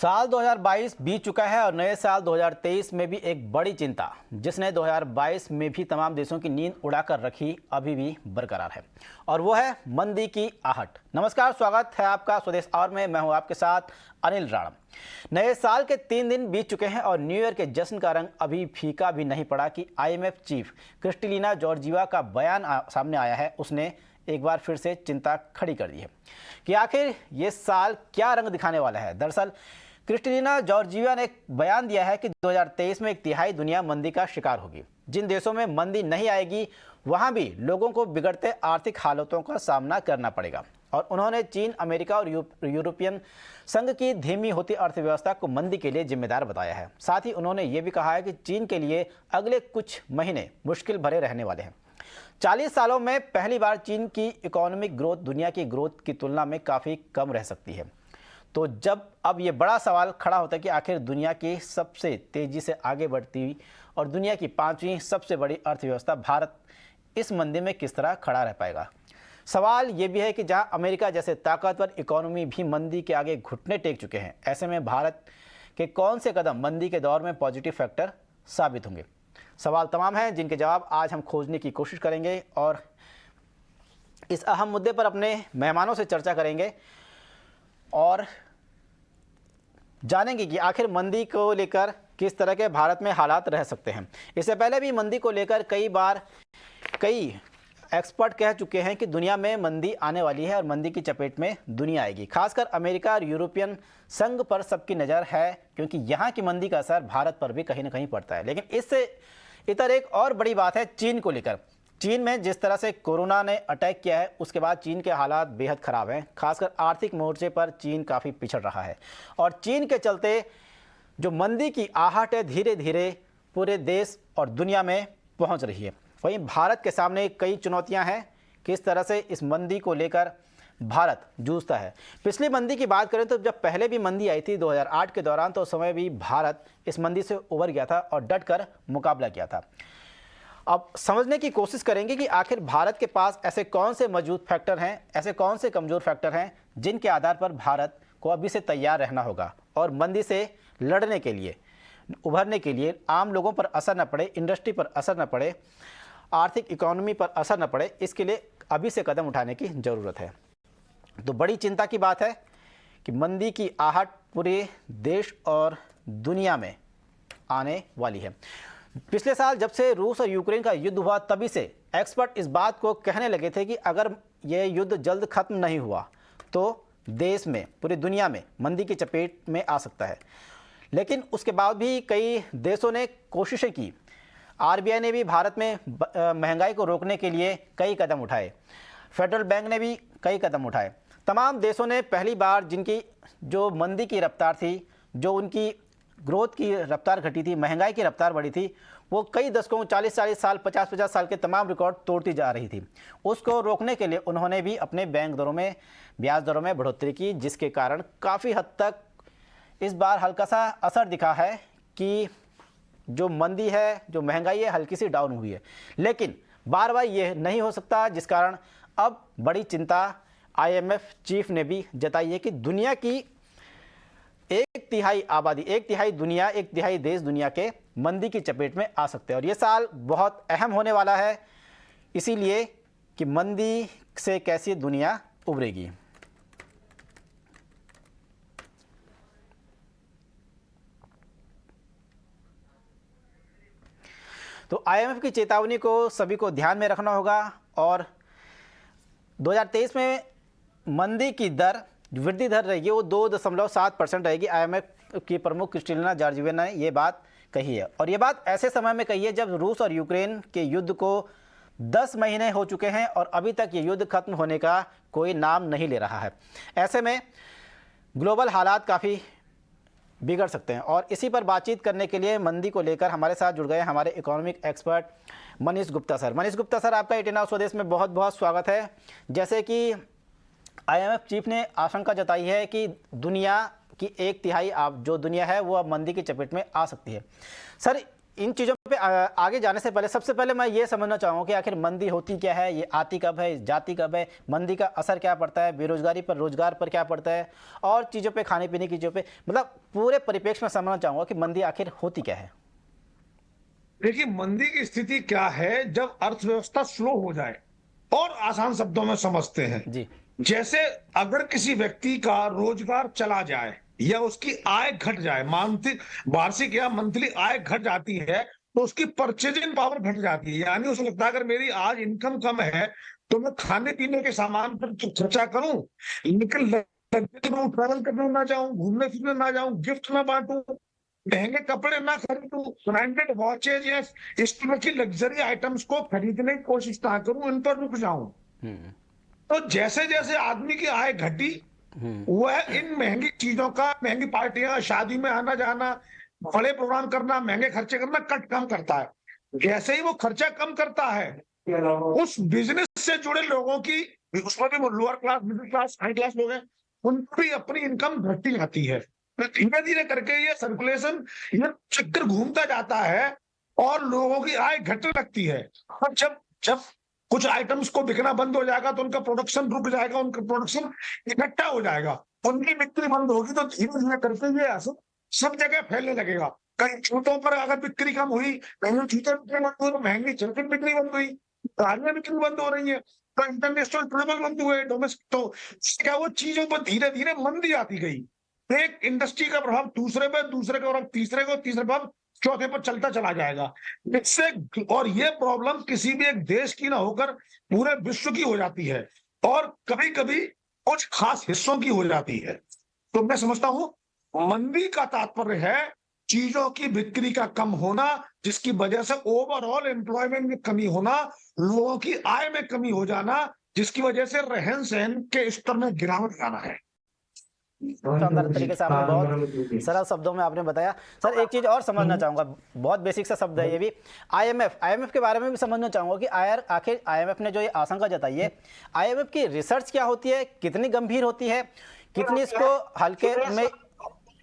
साल 2022 बीत चुका है और नए साल 2023 में भी एक बड़ी चिंता जिसने 2022 में भी तमाम देशों की नींद उड़ाकर रखी अभी भी बरकरार है और वो है मंदी की आहट। नमस्कार, स्वागत है आपका स्वदेश और में मैं हूं आपके साथ अनिल राणा। नए साल के 3 दिन बीत चुके हैं और न्यू ईयर के जश्न का रंग अभी फीका भी नहीं पड़ा कि IMF चीफ क्रिस्टलिना जॉर्जिवा का बयान सामने आया है। उसने एक बार फिर से चिंता खड़ी कर दी है कि आखिर ये साल क्या रंग दिखाने वाला है। दरअसल क्रिस्टलिना जॉर्जिवा ने एक बयान दिया है कि 2023 में एक तिहाई दुनिया मंदी का शिकार होगी। जिन देशों में मंदी नहीं आएगी वहां भी लोगों को बिगड़ते आर्थिक हालातों का सामना करना पड़ेगा और उन्होंने चीन, अमेरिका और यूरोपियन संघ की धीमी होती अर्थव्यवस्था को मंदी के लिए जिम्मेदार बताया है। साथ ही उन्होंने ये भी कहा है कि चीन के लिए अगले कुछ महीने मुश्किल भरे रहने वाले हैं। 40 सालों में पहली बार चीन की इकोनॉमिक ग्रोथ दुनिया की ग्रोथ की तुलना में काफ़ी कम रह सकती है। तो जब अब ये बड़ा सवाल खड़ा होता है कि आखिर दुनिया की सबसे तेज़ी से आगे बढ़ती और दुनिया की 5वीं सबसे बड़ी अर्थव्यवस्था भारत इस मंदी में किस तरह खड़ा रह पाएगा। सवाल ये भी है कि जहां अमेरिका जैसे ताकतवर इकोनॉमी भी मंदी के आगे घुटने टेक चुके हैं, ऐसे में भारत के कौन से कदम मंदी के दौर में पॉजिटिव फैक्टर साबित होंगे। सवाल तमाम हैं जिनके जवाब आज हम खोजने की कोशिश करेंगे और इस अहम मुद्दे पर अपने मेहमानों से चर्चा करेंगे और जानेंगे कि आखिर मंदी को लेकर किस तरह के भारत में हालात रह सकते हैं। इससे पहले भी मंदी को लेकर कई एक्सपर्ट कह चुके हैं कि दुनिया में मंदी आने वाली है और मंदी की चपेट में दुनिया आएगी। खासकर अमेरिका और यूरोपियन संघ पर सबकी नज़र है क्योंकि यहाँ की मंदी का असर भारत पर भी कहीं ना कहीं पड़ता है। लेकिन इससे इतर एक और बड़ी बात है चीन को लेकर। चीन में जिस तरह से कोरोना ने अटैक किया है उसके बाद चीन के हालात बेहद ख़राब हैं। खासकर आर्थिक मोर्चे पर चीन काफ़ी पिछड़ रहा है और चीन के चलते जो मंदी की आहट है धीरे धीरे पूरे देश और दुनिया में पहुंच रही है। वहीं भारत के सामने कई चुनौतियां हैं। किस तरह से इस मंदी को लेकर भारत जूझता है। पिछली मंदी की बात करें तो जब पहले भी मंदी आई थी 2008 के दौरान, तो उस समय भी भारत इस मंदी से उबर गया था और डटकर मुकाबला किया था। अब समझने की कोशिश करेंगे कि आखिर भारत के पास ऐसे कौन से मजबूत फैक्टर हैं, ऐसे कौन से कमज़ोर फैक्टर हैं जिनके आधार पर भारत को अभी से तैयार रहना होगा और मंदी से लड़ने के लिए, उभरने के लिए आम लोगों पर असर न पड़े, इंडस्ट्री पर असर न पड़े, आर्थिक इकोनॉमी पर असर न पड़े, इसके लिए अभी से कदम उठाने की ज़रूरत है। तो बड़ी चिंता की बात है कि मंदी की आहट पूरे देश और दुनिया में आने वाली है। पिछले साल जब से रूस और यूक्रेन का युद्ध हुआ तभी से एक्सपर्ट इस बात को कहने लगे थे कि अगर यह युद्ध जल्द खत्म नहीं हुआ तो देश में, पूरी दुनिया में मंदी की चपेट में आ सकता है। लेकिन उसके बाद भी कई देशों ने कोशिशें की। RBI ने भी भारत में महंगाई को रोकने के लिए कई कदम उठाए, फेडरल बैंक ने भी कई कदम उठाए। तमाम देशों ने पहली बार जिनकी जो मंदी की रफ्तार थी, जो उनकी ग्रोथ की रफ्तार घटी थी, महंगाई की रफ्तार बढ़ी थी, वो कई दशकों 40-40 साल, 50-50 साल के तमाम रिकॉर्ड तोड़ती जा रही थी। उसको रोकने के लिए उन्होंने भी अपने बैंक दरों में, ब्याज दरों में बढ़ोतरी की, जिसके कारण काफ़ी हद तक इस बार हल्का सा असर दिखा है कि जो मंदी है, जो महंगाई है, हल्की सी डाउन हुई है। लेकिन बार बार ये नहीं हो सकता, जिस कारण अब बड़ी चिंता IMF चीफ ने भी जताई है कि दुनिया की 1/3 आबादी, 1/3 दुनिया, 1/3 देश दुनिया के मंदी की चपेट में आ सकते हैं और ये साल बहुत अहम होने वाला है इसीलिए कि मंदी से कैसी दुनिया उभरेगी। तो IMF की चेतावनी को सभी को ध्यान में रखना होगा और 2023 में मंदी की दर, वृद्धि दर रहेगी वो 2.7% रहेगी। IMF की प्रमुख क्रिस्टलिना जॉर्जिवा ने ये बात कही है और ये बात ऐसे समय में कही है जब रूस और यूक्रेन के युद्ध को 10 महीने हो चुके हैं और अभी तक ये युद्ध खत्म होने का कोई नाम नहीं ले रहा है। ऐसे में ग्लोबल हालात काफ़ी बिगड़ सकते हैं और इसी पर बातचीत करने के लिए मंदी को लेकर हमारे साथ जुड़ गए हमारे economic expert Manish Gupta sir. Manish Gupta sir, आपका 18 आवर स्वदेश में बहुत बहुत स्वागत है। जैसे कि IMF चीफ ने आशंका जताई है कि दुनिया की 1/3 जो दुनिया है वो अब मंदी की चपेट में आ सकती है। सर, इन चीज़ों पे आगे जाने से पहले सबसे पहले मैं ये समझना चाहूँगा कि आखिर मंदी होती क्या है, ये आती कब है, जाती कब है, मंदी का असर क्या पड़ता है, बेरोजगारी पर, रोजगार पर क्या पड़ता है, और चीज़ों पे, खाने पीने की चीज़ों पे, मतलब पूरे परिप्रेक्ष्य में समझना चाहूँगा कि मंदी आखिर होती क्या है। देखिए, मंदी की स्थिति क्या है जब अर्थव्यवस्था स्लो हो जाए, और आसान शब्दों में समझते हैं। जी। जैसे अगर किसी व्यक्ति का रोजगार चला जाए या उसकी आय घट जाए, मानसिक वार्षिक या मंथली आय घट जाती है, तो उसकी परचेजिंग पावर घट जाती है। यानी उसे लगता है अगर मेरी आज इनकम कम है तो मैं खाने पीने के सामान पर तो खर्चा करूं, लेकिन ट्रैवल करने ना जाऊं, घूमने फिरने ना जाऊं, गिफ्ट ना बांटूं, महंगे कपड़े ना खरीदूं, ब्रांडेड वॉचेज या इस तरह की लग्जरी आइटम्स को खरीदने की कोशिश ना करूं, इन पर रुक जाऊं। हम्म। तो जैसे जैसे आदमी की आय घटी, हम्म। वह इन महंगी चीजों का, महंगी पार्टियां, शादी में आना जाना, बड़े प्रोग्राम करना, महंगे खर्चे करना कट कम करता है। जैसे ही वो खर्चा कम करता है, उस बिजनेस से जुड़े लोगों की, उसमें भी lower class, middle class, high class लोग हैं, उनकी भी अपनी इनकम घटती जाती है। तो धीरे धीरे करके ये सर्कुलेशन, ये चक्कर घूमता जाता है और लोगों की आय घटने लगती है। और जब जब कुछ आइटम्स को बिकना बंद हो जाएगा तो उनका प्रोडक्शन रुक जाएगा, उनका प्रोडक्शन इकट्ठा हो जाएगा, उनकी बिक्री बंद होगी, तो धीरे धीरे करके ये असर सब जगह फैलने लगेगा। कहीं जूतों पर अगर बिक्री कम हुई, कहीं जूते बिक्री बंद हुई, तो महंगी जैकेट बिक्री बंद हुई, गाड़ियां बिक्री बंद हो रही है, तो इंटरनेशनल ट्रेवल बंद हुए, डोमेस्टिक, तो क्या वो चीजों पर धीरे धीरे मंदी आती गई। एक इंडस्ट्री का प्रभाव दूसरे पे, दूसरे का प्रभाव तीसरे को, तीसरे प्रभाव चौथे पर चलता चला जाएगा। इससे, और ये प्रॉब्लम किसी भी एक देश की ना होकर पूरे विश्व की हो जाती है, और कभी कभी कुछ खास हिस्सों की हो जाती है। तो मैं समझता हूं मंदी का तात्पर्य है चीजों की बिक्री का कम होना, जिसकी वजह से ओवरऑल एम्प्लॉयमेंट में कमी होना, लोगों की आय में कमी हो जाना, जिसकी वजह से रहन सहन के स्तर में गिरावट आना है। शानदार तरीके से आपने बहुत सरल शब्दों में आपने बताया। सर एक चीज़ और समझना चाहूँगा, बहुत बेसिक सा शब्द है ये भी, आईएमएफ के बारे में भी समझना चाहूँगा कि आखिर आईएमएफ ने जो ये आशंका जताई है, आईएमएफ की रिसर्च क्या होती है, कितनी गंभीर होती है, कितनी इसको हल्के में,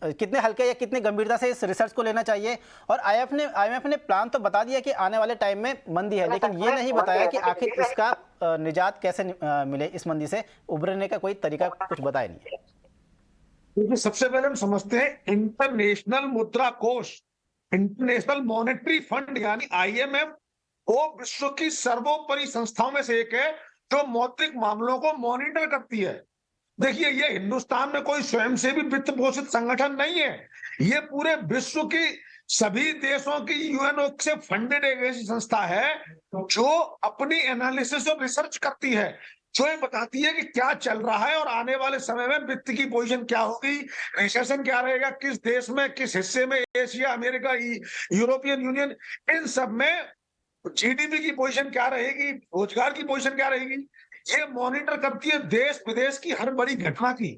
कितने हल्के या कितनी गंभीरता से इस रिसर्च को लेना चाहिए। और आईएमएफ ने प्लान तो बता दिया कि आने वाले टाइम में मंदी है, लेकिन ये नहीं बताया कि आखिर इसका निजात कैसे मिले, इस मंदी से उभरने का कोई तरीका कुछ बताया नहीं है। क्योंकि सबसे पहले हम समझते हैं इंटरनेशनल मुद्रा कोष, इंटरनेशनल मॉनेटरी फंड यानी आईएमएफ, वो विश्व की सर्वोपरि संस्थाओं में से एक है जो मौद्रिक मामलों को मॉनिटर करती है। देखिए, ये हिंदुस्तान में कोई स्वयंसेवी वित्त पोषित संगठन नहीं है, ये पूरे विश्व की सभी देशों की यूएनओ से फंडेड एक ऐसी संस्था है जो अपनी एनालिसिस और रिसर्च करती है, जो ये बताती है कि क्या चल रहा है और आने वाले समय में वित्त की पोजीशन क्या होगी, रिसेशन क्या रहेगा, किस देश में, किस हिस्से में, एशिया, अमेरिका, यूरोपियन यूनियन, इन सब में जीडीपी की पोजीशन क्या रहेगी, रोजगार की पोजीशन क्या रहेगी, ये मॉनिटर करती है देश विदेश की हर बड़ी घटना की।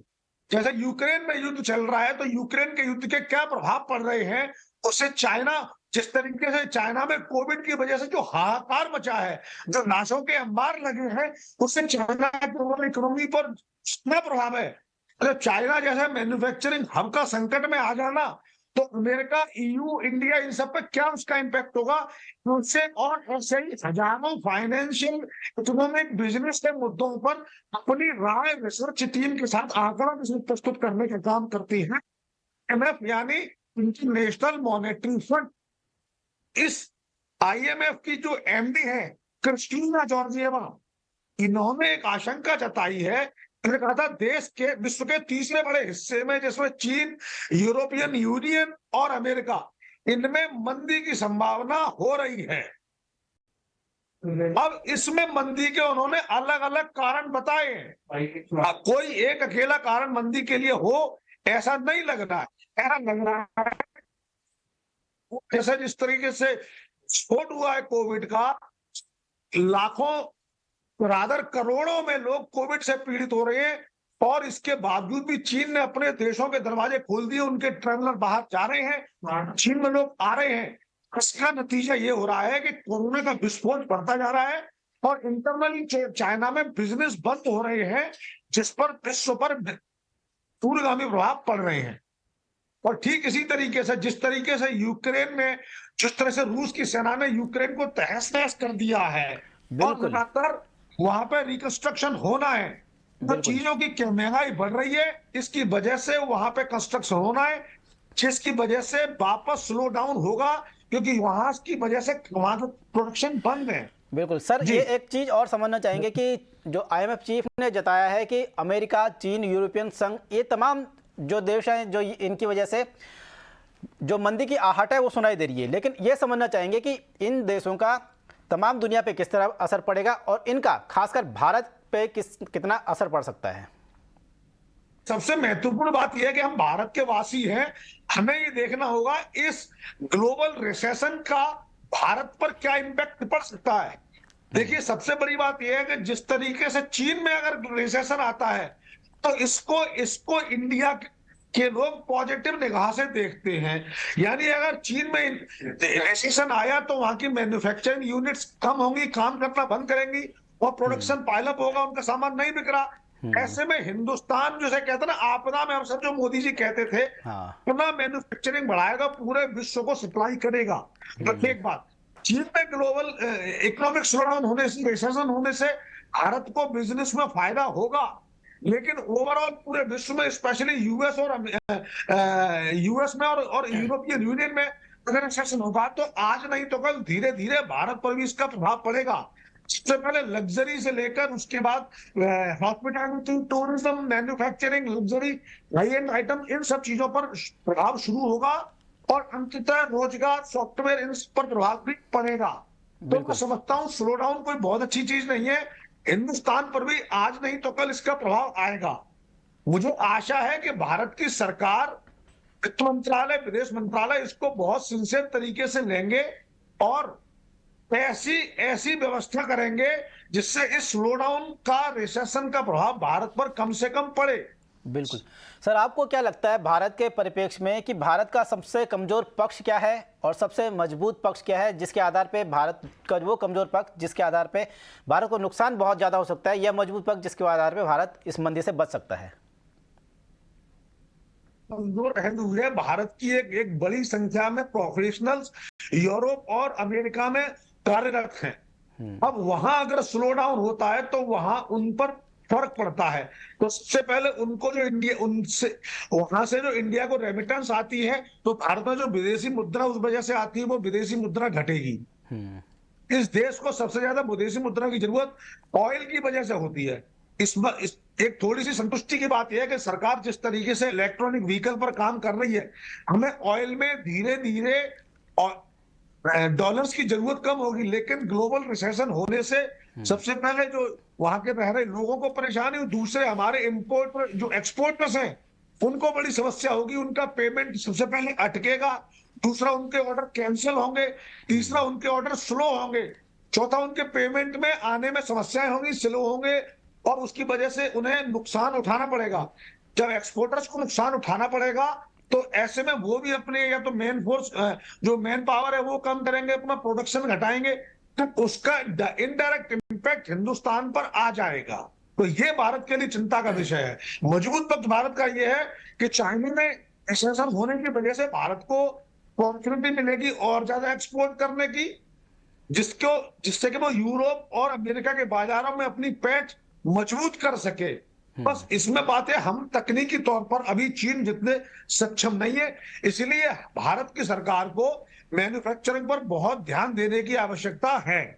जैसे यूक्रेन में युद्ध चल रहा है, तो यूक्रेन के युद्ध के क्या प्रभाव पड़ रहे हैं, उससे चाइना, जिस तरीके से चाइना में कोविड की वजह से जो हाहाकार मचा है, जो लाशों के अंबार लगे हैं, उससे चाइना की इकोनॉमी पर कितना प्रभाव है। अगर चाइना जैसे मैन्युफैक्चरिंग हब का संकट में आ जाना, तो अमेरिका, ईयू, इंडिया, इन सब पे क्या उसका इम्पैक्ट होगा, उससे और ऐसे ही हजारों फाइनेंशियल, इकोनॉमिक, बिजनेस के मुद्दों पर अपनी राय रिसर्च टीम के साथ आंकड़ा प्रस्तुत करने का काम करती है एमएफ, यानी इंटरनेशनल मॉनेटरी फंड। इस आईएमएफ की जो एमडी है क्रिस्टीना जॉर्जिएवा, इन्होंने एक आशंका जताई है, उन्होंने कहा था देश के, विश्व के तीसरे बड़े हिस्से में, जिसमें चीन, यूरोपियन यूनियन और अमेरिका, इनमें मंदी की संभावना हो रही है। अब इसमें मंदी के उन्होंने अलग अलग कारण बताए हैं। कोई एक अकेला कारण मंदी के लिए हो ऐसा नहीं लग रहा है, ऐसा लग रहा है जैसे जिस तरीके से स्फोट हुआ है कोविड का, लाखों, रादर करोड़ों में लोग कोविड से पीड़ित हो रहे हैं, और इसके बावजूद भी चीन ने अपने देशों के दरवाजे खोल दिए, उनके ट्रैवलर बाहर जा रहे हैं, चीन में लोग आ रहे हैं। इसका नतीजा ये हो रहा है कि कोरोना का विस्फोट बढ़ता जा रहा है, और इंटरनली चाइना में बिजनेस बंद हो रहे हैं, जिस पर विश्व पर दूरगामी प्रभाव पड़ रहे हैं। और ठीक इसी तरीके से, जिस तरीके से यूक्रेन में जिस तरह से रूस की सेना ने यूक्रेन को तहस नहस कर दिया है और बिल्कुल। लगातार वहां पे रिकंस्ट्रक्शन होना है, तो बिल्कुल। चीजों की महंगाई बढ़ रही है, इसकी वजह से वहां पे कंस्ट्रक्शन होना है, जिसकी वजह से वापस स्लो डाउन होगा, क्योंकि वहां की वजह से वहां का प्रोडक्शन बंद है। बिल्कुल सर, जी। ये एक चीज़ और समझना चाहेंगे कि जो आईएमएफ चीफ ने जताया है कि अमेरिका, चीन, यूरोपियन संघ, ये तमाम जो देश हैं जो इनकी वजह से जो मंदी की आहट है वो सुनाई दे रही है, लेकिन ये समझना चाहेंगे कि इन देशों का तमाम दुनिया पे किस तरह असर पड़ेगा और इनका खासकर भारत पे कितना असर पड़ सकता है। सबसे महत्वपूर्ण बात यह है कि हम भारत के वासी हैं, हमें ये देखना होगा इस ग्लोबल रिसेशन का भारत पर क्या इम्पैक्ट पड़ सकता है। देखिए, सबसे बड़ी बात यह है कि जिस तरीके से चीन में अगर रिसेशन आता है तो इसको इसको इंडिया के लोग पॉजिटिव निगाह से देखते हैं। यानी अगर चीन में रिसेशन आया तो वहां की मैन्युफैक्चरिंग यूनिट्स कम होंगी, काम करना बंद करेंगी और प्रोडक्शन पाइलअप होगा, उनका सामान नहीं बिक रहा। ऐसे में हिंदुस्तान जैसे कहते हैं ना, आपदा में अवसर, जो मोदी जी कहते थे, हाँ। अपना मैन्युफैक्चरिंग बढ़ाएगा, पूरे विश्व को सप्लाई करेगा। तो एक बात, चीन में ग्लोबल इकोनॉमिक स्लोडाउन होने से, रिसेशन होने से भारत को बिजनेस में फायदा होगा, लेकिन ओवरऑल पूरे विश्व में, स्पेशली यूएस और यूएस में और यूरोपियन यूनियन में अगर रिसेशन होगा तो आज नहीं तो कल धीरे धीरे भारत पर भी इसका प्रभाव पड़ेगा। सबसे पहले लग्जरी से लेकर उसके बाद hospitality, tourism, manufacturing, luxury, high end item, इन सब चीजों पर प्रभाव शुरू होगा और अंततः रोजगार, सॉफ्टवेयर, इन पर प्रभाव भी पड़ेगा। तो मैं समझता हूँ स्लो डाउन कोई बहुत अच्छी चीज नहीं है, हिंदुस्तान पर भी आज नहीं तो कल इसका प्रभाव आएगा। मुझे आशा है कि भारत की सरकार, वित्त मंत्रालय, विदेश मंत्रालय इसको बहुत सिंसियर तरीके से लेंगे और ऐसी ऐसी व्यवस्था करेंगे जिससे इस स्लो डाउन का, रिसेशन का प्रभाव भारत पर कम से कम पड़े। बिल्कुल सर, आपको क्या लगता है भारत के परिप्रेक्ष्य में कि भारत का सबसे कमजोर पक्ष क्या है और सबसे मजबूत पक्ष क्या है, जिसके आधार पे भारत का वो कमजोर पक्ष जिसके आधार पे भारत को नुकसान बहुत ज़्यादा हो सकता है, या मजबूत पक्ष जिसके आधार पे भारत इस मंदी से बच सकता है? कमजोर पहलू है, भारत की एक बड़ी संख्या में प्रोफेशनल्स यूरोप और अमेरिका में कार्यरत हैं। अब वहां अगर स्लो डाउन होता है तो वहां उन पर फर्क पड़ता है। तो सबसे पहले उनको जो इंडिया, उनसे वहां से जो इंडिया को रेमिटेंस आती है, तो भारत में जो विदेशी मुद्रा उस वजह से आती है, वो विदेशी मुद्रा घटेगी। इस देश को सबसे ज्यादा विदेशी मुद्रा की जरूरत ऑयल की वजह से होती है। इस एक थोड़ी सी संतुष्टि की बात यह है कि सरकार जिस तरीके से इलेक्ट्रॉनिक व्हीकल पर काम कर रही है, हमें ऑयल में धीरे धीरे डॉलर्स की जरूरत कम होगी, लेकिन ग्लोबल रिसेशन होने से सबसे पहले जो वहां के रह रहे लोगों को परेशानी हो, दूसरे हमारे इंपोर्ट जो एक्सपोर्टर्स हैं उनको बड़ी समस्या होगी, उनका पेमेंट सबसे पहले अटकेगा, दूसरा उनके ऑर्डर कैंसिल होंगे, तीसरा उनके ऑर्डर स्लो होंगे, चौथा उनके पेमेंट में आने में समस्याएं होंगी, स्लो होंगे और उसकी वजह से उन्हें नुकसान उठाना पड़ेगा। जब एक्सपोर्टर्स को नुकसान उठाना पड़ेगा तो ऐसे में वो भी अपने, या तो मेन फोर्स, जो मैन पावर है वो कम करेंगे, अपना प्रोडक्शन घटाएंगे, तो उसका इनडायरेक्ट इंपैक्ट हिंदुस्तान पर आ जाएगा। तो ये भारत के लिए चिंता का विषय है। मजबूत पक्ष भारत का ये है कि चाइना में रिसेशन होने की वजह से भारत को अपॉर्चुनिटी मिलेगी और ज्यादा एक्सपोर्ट करने की, जिससे कि वो यूरोप और अमेरिका के बाजारों में अपनी पैठ मजबूत कर सके। बस इसमें बात है, हम तकनीकी तौर पर अभी चीन जितने सक्षम नहीं है, इसलिए भारत की सरकार को मैन्युफैक्चरिंग पर बहुत ध्यान देने की आवश्यकता है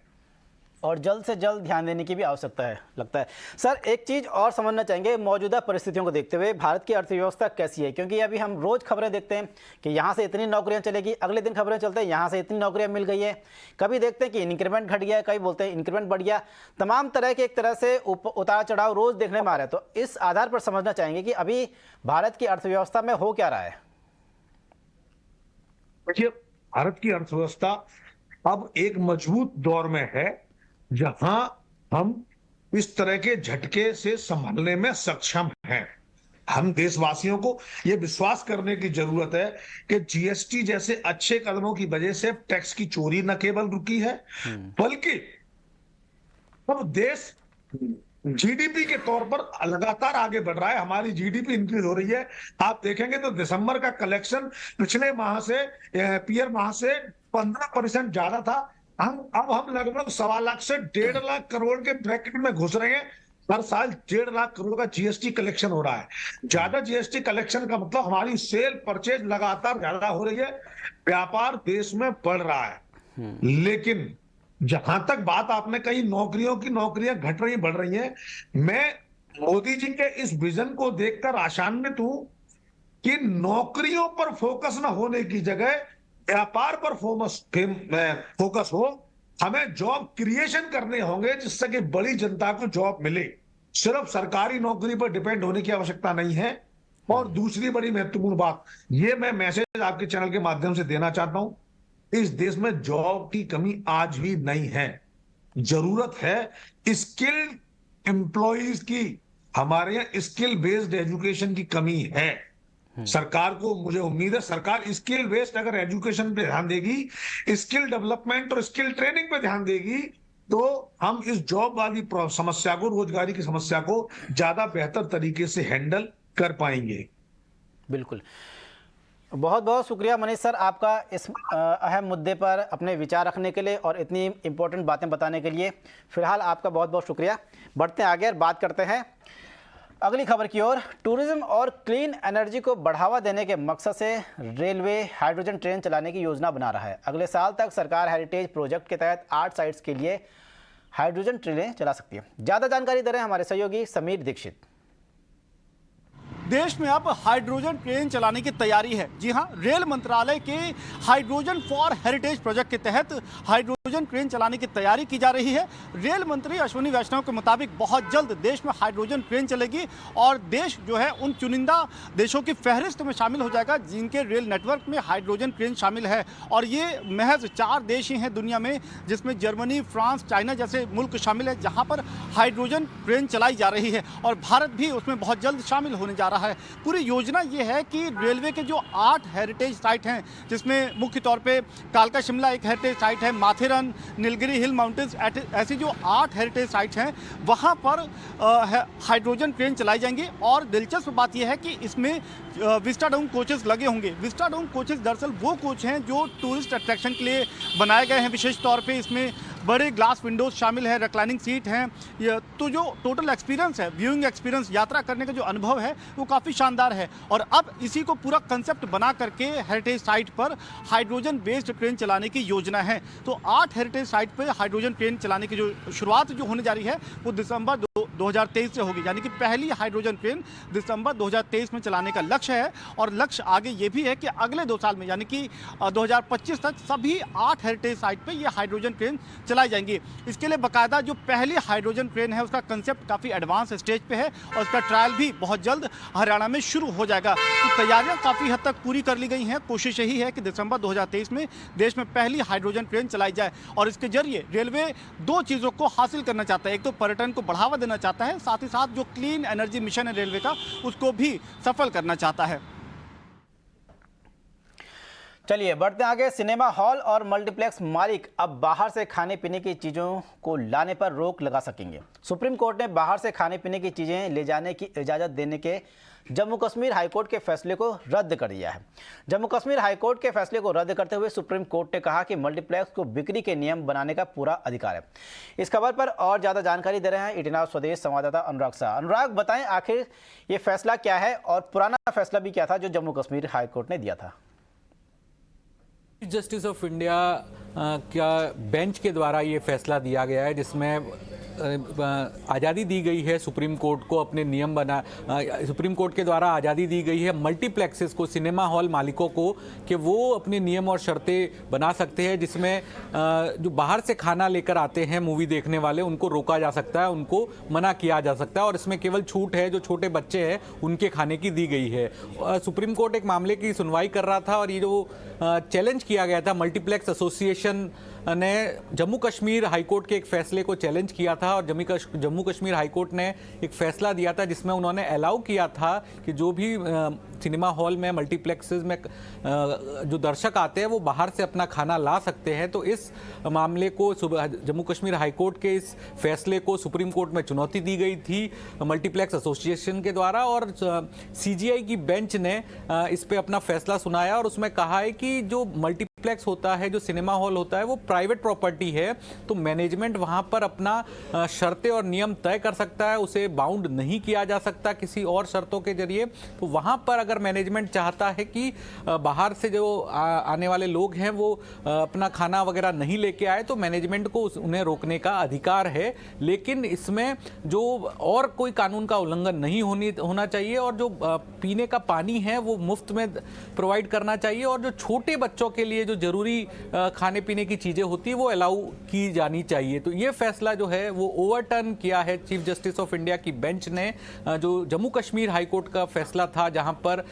और जल्द से जल्द ध्यान देने की भी आवश्यकता है, लगता है। सर, एक चीज़ और समझना चाहेंगे, मौजूदा परिस्थितियों को देखते हुए भारत की अर्थव्यवस्था कैसी है? क्योंकि अभी हम रोज़ खबरें देखते हैं कि यहाँ से इतनी नौकरियाँ चलेगी, अगले दिन खबरें चलते हैं यहाँ से इतनी नौकरियाँ मिल गई है, कभी देखते हैं कि इंक्रीमेंट घट गया है, कभी बोलते हैं इंक्रीमेंट बढ़ गया, तमाम तरह के एक तरह से उतार चढ़ाव रोज़ देखने में आ रहा है। तो इस आधार पर समझना चाहेंगे कि अभी भारत की अर्थव्यवस्था में हो क्या रहा है? देखिए, भारत की अर्थव्यवस्था अब एक मजबूत दौर में है, जहां हम इस तरह के झटके से संभलने में सक्षम हैं। हम देशवासियों को यह विश्वास करने की जरूरत है कि जीएसटी जैसे अच्छे कदमों की वजह से टैक्स की चोरी न केवल रुकी है, बल्कि अब देश जीडीपी के तौर पर लगातार आगे बढ़ रहा है, हमारी जीडीपी इंक्रीज हो रही है। आप देखेंगे तो दिसंबर का कलेक्शन पिछले माह से पीयर माह से 15% ज्यादा था। हम लगभग 1.25 से 1.5 लाख करोड़ के ब्रैकेट में घुस रहे हैं। हर साल 1.5 लाख करोड़ का जीएसटी कलेक्शन हो रहा है। ज्यादा जीएसटी कलेक्शन का मतलब हमारी सेल परचेज लगातार ज्यादा हो रही है, व्यापार देश में बढ़ रहा है। लेकिन जहां तक बात आपने कही नौकरियों की, नौकरियां घट रही बढ़ रही हैं, मैं मोदी जी के इस विजन को देखकर आशान्वित हूं कि नौकरियों पर फोकस न होने की जगह व्यापार पर फोकस हो। हमें जॉब क्रिएशन करने होंगे जिससे कि बड़ी जनता को जॉब मिले। सिर्फ सरकारी नौकरी पर डिपेंड होने की आवश्यकता नहीं है। और दूसरी बड़ी महत्वपूर्ण बात, ये मैं मैसेज आपके चैनल के माध्यम से देना चाहता हूं, इस देश में जॉब की कमी आज भी नहीं है। जरूरत है स्किल्ड एम्प्लॉइज की। हमारे यहाँ स्किल बेस्ड एजुकेशन की कमी है। सरकार को, मुझे उम्मीद है सरकार स्किल बेस्ड अगर एजुकेशन पे ध्यान देगी, स्किल डेवलपमेंट और स्किल ट्रेनिंग पे ध्यान देगी, तो हम इस जॉब वाली समस्या को, रोजगारी की समस्या को ज्यादा बेहतर तरीके से हैंडल कर पाएंगे। बिल्कुल, बहुत बहुत शुक्रिया मनीष सर आपका इस अहम मुद्दे पर अपने विचार रखने के लिए और इतनी इम्पोर्टेंट बातें बताने के लिए। फिलहाल आपका बहुत बहुत शुक्रिया। बढ़ते हैं आगे और बात करते हैं अगली खबर की ओर। टूरिज्म और क्लीन एनर्जी को बढ़ावा देने के मकसद से रेलवे हाइड्रोजन ट्रेन चलाने की योजना बना रहा है। अगले साल तक सरकार हेरिटेज प्रोजेक्ट के तहत 8 साइट्स के लिए हाइड्रोजन ट्रेनें चला सकती है। ज़्यादा जानकारी दे रहे हैं हमारे सहयोगी समीर दीक्षित। देश में अब हाइड्रोजन ट्रेन चलाने की तैयारी है। जी हां, रेल मंत्रालय के हाइड्रोजन फॉर हेरिटेज प्रोजेक्ट के तहत हाइड्रोजन ट्रेन चलाने की तैयारी की जा रही है। रेल मंत्री अश्विनी वैष्णव के मुताबिक बहुत जल्द देश में हाइड्रोजन ट्रेन चलेगी और देश जो है उन चुनिंदा देशों की फहरिस्त में शामिल हो जाएगा जिनके रेल नेटवर्क में हाइड्रोजन ट्रेन शामिल है। और ये महज 4 देश ही हैं दुनिया में जिसमें जर्मनी, फ्रांस, चाइना जैसे मुल्क शामिल है जहां पर हाइड्रोजन ट्रेन चलाई जा रही है और भारत भी उसमें बहुत जल्द शामिल होने जा रहा है। पूरी योजना ये है कि रेलवे के जो 8 हेरिटेज साइट हैं, जिसमें मुख्य तौर पे कालका शिमला एक हेरिटेज साइट है, माथेरन, नीलगिरी हिल माउंटेन्स, ऐसी जो 8 हेरिटेज साइट्स हैं वहाँ पर हाइड्रोजन ट्रेन चलाई जाएंगी। और दिलचस्प बात यह है कि इसमें विस्टाडोम कोचेस लगे होंगे। विस्टाडोम कोचेस दरअसल वो कोच हैं जो टूरिस्ट अट्रैक्शन के लिए बनाए गए हैं। विशेष तौर पे इसमें बड़े ग्लास विंडोज शामिल है, रिक्लाइनिंग सीट हैं। तो जो टोटल एक्सपीरियंस है, व्यूइंग एक्सपीरियंस, यात्रा करने का जो अनुभव है वो काफ़ी शानदार है। और अब इसी को पूरा कंसेप्ट बना करके हेरिटेज साइट पर हाइड्रोजन बेस्ड ट्रेन चलाने की योजना है। तो 8 हेरिटेज साइट पर हाइड्रोजन ट्रेन चलाने की जो शुरुआत जो होने जा रही है वो दिसंबर 2023 से होगी। यानी कि पहली हाइड्रोजन ट्रेन दिसंबर 2023 में चलाने का लक्ष्य है। और लक्ष्य आगे ये भी है कि अगले 2 साल में यानी कि 2025 तक सभी 8 हेरिटेज साइट पे ये हाइड्रोजन ट्रेन चलाई जाएंगी। इसके लिए बाकायदा जो पहली हाइड्रोजन ट्रेन है उसका कंसेप्ट काफ़ी एडवांस स्टेज पे है और उसका ट्रायल भी बहुत जल्द हरियाणा में शुरू हो जाएगा। तो तैयारियां काफ़ी हद तक पूरी कर ली गई हैं। कोशिश यही है कि दिसंबर 2023 में देश में पहली हाइड्रोजन ट्रेन चलाई जाए। और इसके जरिए रेलवे 2 चीज़ों को हासिल करना चाहता है। एक तो पर्यटन को बढ़ावा देना चाहता है, साथ ही साथ जो क्लीन एनर्जी मिशन है रेलवे का उसको भी सफल करना चाहता है। चलिए बढ़ते आगे। सिनेमा हॉल और मल्टीप्लेक्स मालिक अब बाहर से खाने पीने की चीज़ों को लाने पर रोक लगा सकेंगे। सुप्रीम कोर्ट ने बाहर से खाने पीने की चीज़ें ले जाने की इजाज़त देने के जम्मू कश्मीर हाईकोर्ट के फैसले को रद्द कर दिया है। जम्मू कश्मीर हाईकोर्ट के फैसले को रद्द करते हुए सुप्रीम कोर्ट ने कहा कि मल्टीप्लेक्स को बिक्री के नियम बनाने का पूरा अधिकार है। इस खबर पर और ज़्यादा जानकारी दे रहे हैं इटना स्वदेश संवाददाता अनुराग शाह। अनुराग, बताएं आखिर ये फैसला क्या है और पुराना फैसला भी क्या था जो जम्मू कश्मीर हाईकोर्ट ने दिया था। जस्टिस ऑफ इंडिया का बेंच के द्वारा ये फैसला दिया गया है जिसमें आज़ादी दी गई है सुप्रीम कोर्ट को अपने नियम सुप्रीम कोर्ट के द्वारा आज़ादी दी गई है मल्टीप्लेक्सेस को, सिनेमा हॉल मालिकों को, कि वो अपने नियम और शर्तें बना सकते हैं जिसमें जो बाहर से खाना लेकर आते हैं मूवी देखने वाले उनको रोका जा सकता है, उनको मना किया जा सकता है। और इसमें केवल छूट है जो छोटे बच्चे हैं उनके खाने की दी गई है। सुप्रीम कोर्ट एक मामले की सुनवाई कर रहा था और ये जो चैलेंज किया गया था मल्टीप्लेक्स एसोसिएशन ने जम्मू कश्मीर हाईकोर्ट के एक फैसले को चैलेंज किया था और जम्मू कश्मीर हाईकोर्ट ने एक फैसला दिया था जिसमें उन्होंने अलाउ किया था कि जो भी सिनेमा हॉल में, मल्टीप्लेक्सेस में जो दर्शक आते हैं वो बाहर से अपना खाना ला सकते हैं। तो इस मामले को जम्मू कश्मीर हाईकोर्ट के इस फैसले को सुप्रीम कोर्ट में चुनौती दी गई थी मल्टीप्लेक्स एसोसिएशन के द्वारा और सीजीआई की बेंच ने इस पे अपना फैसला सुनाया और उसमें कहा है कि जो मल्टीप्लेक्स होता है, जो सिनेमा हॉल होता है, वो प्राइवेट प्रॉपर्टी है, तो मैनेजमेंट वहां पर अपना शर्तें और नियम तय कर सकता है, उसे बाउंड नहीं किया जा सकता किसी और शर्तों के जरिए। तो वहां पर अगर मैनेजमेंट चाहता है कि बाहर से जो आने वाले लोग हैं वो अपना खाना वगैरह नहीं लेके आए तो मैनेजमेंट को उन्हें रोकने का अधिकार है, लेकिन इसमें जो और कोई कानून का उल्लंघन नहीं होना चाहिए और जो पीने का पानी है वो मुफ्त में प्रोवाइड करना चाहिए और जो छोटे बच्चों के लिए जो जरूरी खाने पीने की चीजें होती है वो अलाउ की जानी चाहिए। तो ये फैसला जो है वो ओवरटर्न किया है चीफ जस्टिस ऑफ इंडिया की बेंच ने, जो जम्मू कश्मीर हाईकोर्ट का फैसला था जहां पर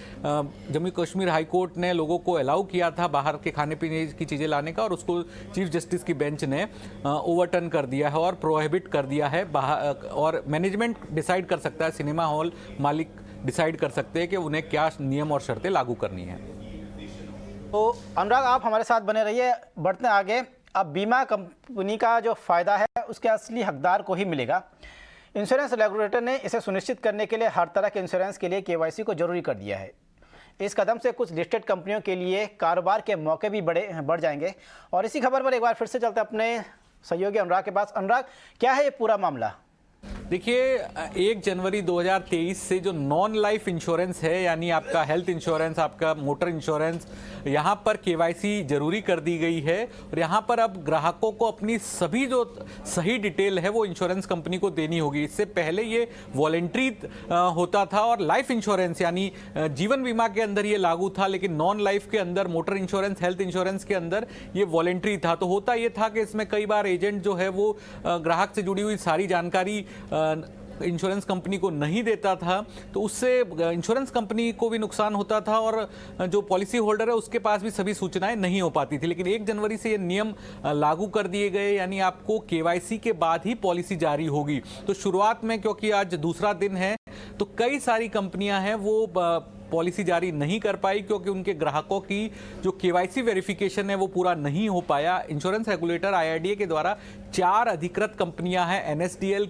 जम्मू कश्मीर हाईकोर्ट ने लोगों को अलाउ किया था बाहर के खाने पीने की चीजें लाने का और उसको चीफ जस्टिस की बेंच ने ओवरटर्न कर दिया है और प्रोहिबिट कर दिया है। और मैनेजमेंट डिसाइड कर सकता है, सिनेमा हॉल मालिक डिसाइड कर सकते हैं कि उन्हें क्या नियम और शर्तें लागू करनी है। तो अनुराग, आप हमारे साथ बने रहिए। बढ़ते हैं आगे। अब बीमा कंपनी का जो फ़ायदा है उसके असली हकदार को ही मिलेगा। इंश्योरेंस रेगुलेटर ने इसे सुनिश्चित करने के लिए हर तरह के इंश्योरेंस के लिए केवाईसी को जरूरी कर दिया है। इस कदम से कुछ लिस्टेड कंपनियों के लिए कारोबार के मौके भी बढ़ जाएंगे। और इसी खबर पर एक बार फिर से चलते अपने सहयोगी अनुराग के पास। अनुराग, क्या है ये पूरा मामला? देखिए, 1 जनवरी 2023 से जो नॉन लाइफ इंश्योरेंस है, यानी आपका हेल्थ इंश्योरेंस, आपका मोटर इंश्योरेंस, यहाँ पर केवाईसी जरूरी कर दी गई है और यहाँ पर अब ग्राहकों को अपनी सभी जो सही डिटेल है वो इंश्योरेंस कंपनी को देनी होगी। इससे पहले ये वॉलेंट्री होता था और लाइफ इंश्योरेंस यानी जीवन बीमा के अंदर ये लागू था, लेकिन नॉन लाइफ के अंदर, मोटर इंश्योरेंस, हेल्थ इंश्योरेंस के अंदर ये वॉलेंट्री था। तो होता ये था कि इसमें कई बार एजेंट जो है वो ग्राहक से जुड़ी हुई सारी जानकारी इंश्योरेंस कंपनी को नहीं देता था, तो उससे इंश्योरेंस कंपनी को भी नुकसान होता था और जो पॉलिसी होल्डर है उसके पास भी सभी सूचनाएं नहीं हो पाती थी। लेकिन 1 जनवरी से ये नियम लागू कर दिए गए, यानी आपको केवाईसी के बाद ही पॉलिसी जारी होगी। तो शुरुआत में, क्योंकि आज दूसरा दिन है, तो कई सारी कंपनियां हैं वो पॉलिसी जारी नहीं कर पाई क्योंकि उनके ग्राहकों की जो केवाईसी वेरिफिकेशन है वो पूरा नहीं हो पाया। इंश्योरेंस रेगुलेटर IRDA के द्वारा 4 अधिकृत कंपनियां हैं, NSDL,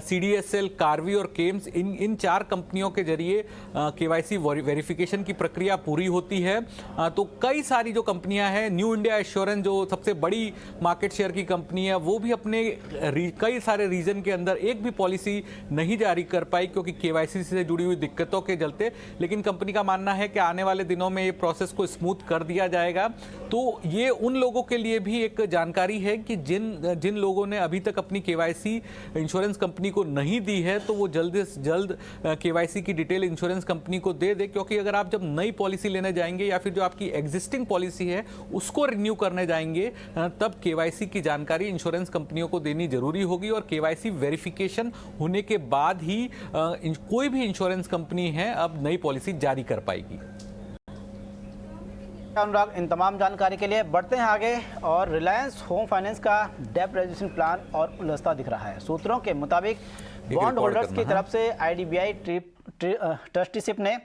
CDSL, कार्वी और केम्स। इन 4 कंपनियों के जरिए केवाईसी वेरिफिकेशन की प्रक्रिया पूरी होती है। तो कई सारी जो कंपनियां हैं, न्यू इंडिया एश्योरेंस जो सबसे बड़ी मार्केट शेयर की कंपनी है, वो भी अपने कई सारे रीजन के अंदर एक भी पॉलिसी नहीं जारी कर पाई क्योंकि केवाईसी से जुड़ी हुई दिक्कतों के चलते। लेकिन कंपनी का मानना है कि आने वाले दिनों में ये प्रोसेस को स्मूथ कर दिया जाएगा। तो ये उन लोगों के लिए भी एक जानकारी है कि जिन लोगों ने अभी तक अपनी केवाईसी इंश्योरेंस कंपनी को नहीं दी है, तो वो जल्द से जल्द केवाईसी की डिटेल इंश्योरेंस कंपनी को दे दे, क्योंकि अगर आप जब नई पॉलिसी लेने जाएंगे या फिर जो आपकी एग्जिस्टिंग पॉलिसी है उसको रिन्यू करने जाएंगे, तब केवाईसी की जानकारी इंश्योरेंस कंपनियों को देनी जरूरी होगी और केवाईसी वेरिफिकेशन होने के बाद ही कोई भी इंश्योरेंस कंपनी है अब नई पॉलिसी जारी कर पाएगी। अनुराग, इन तमाम जानकारी के लिए बढ़ते हैं आगे। और रिलायंस होम फाइनेंस का डेब्ट रेजुलेशन प्लान और उलझता दिख रहा है। सूत्रों के मुताबिक बॉन्ड होल्डर्स की तरफ से IDBI ट्रस्टीशिप ने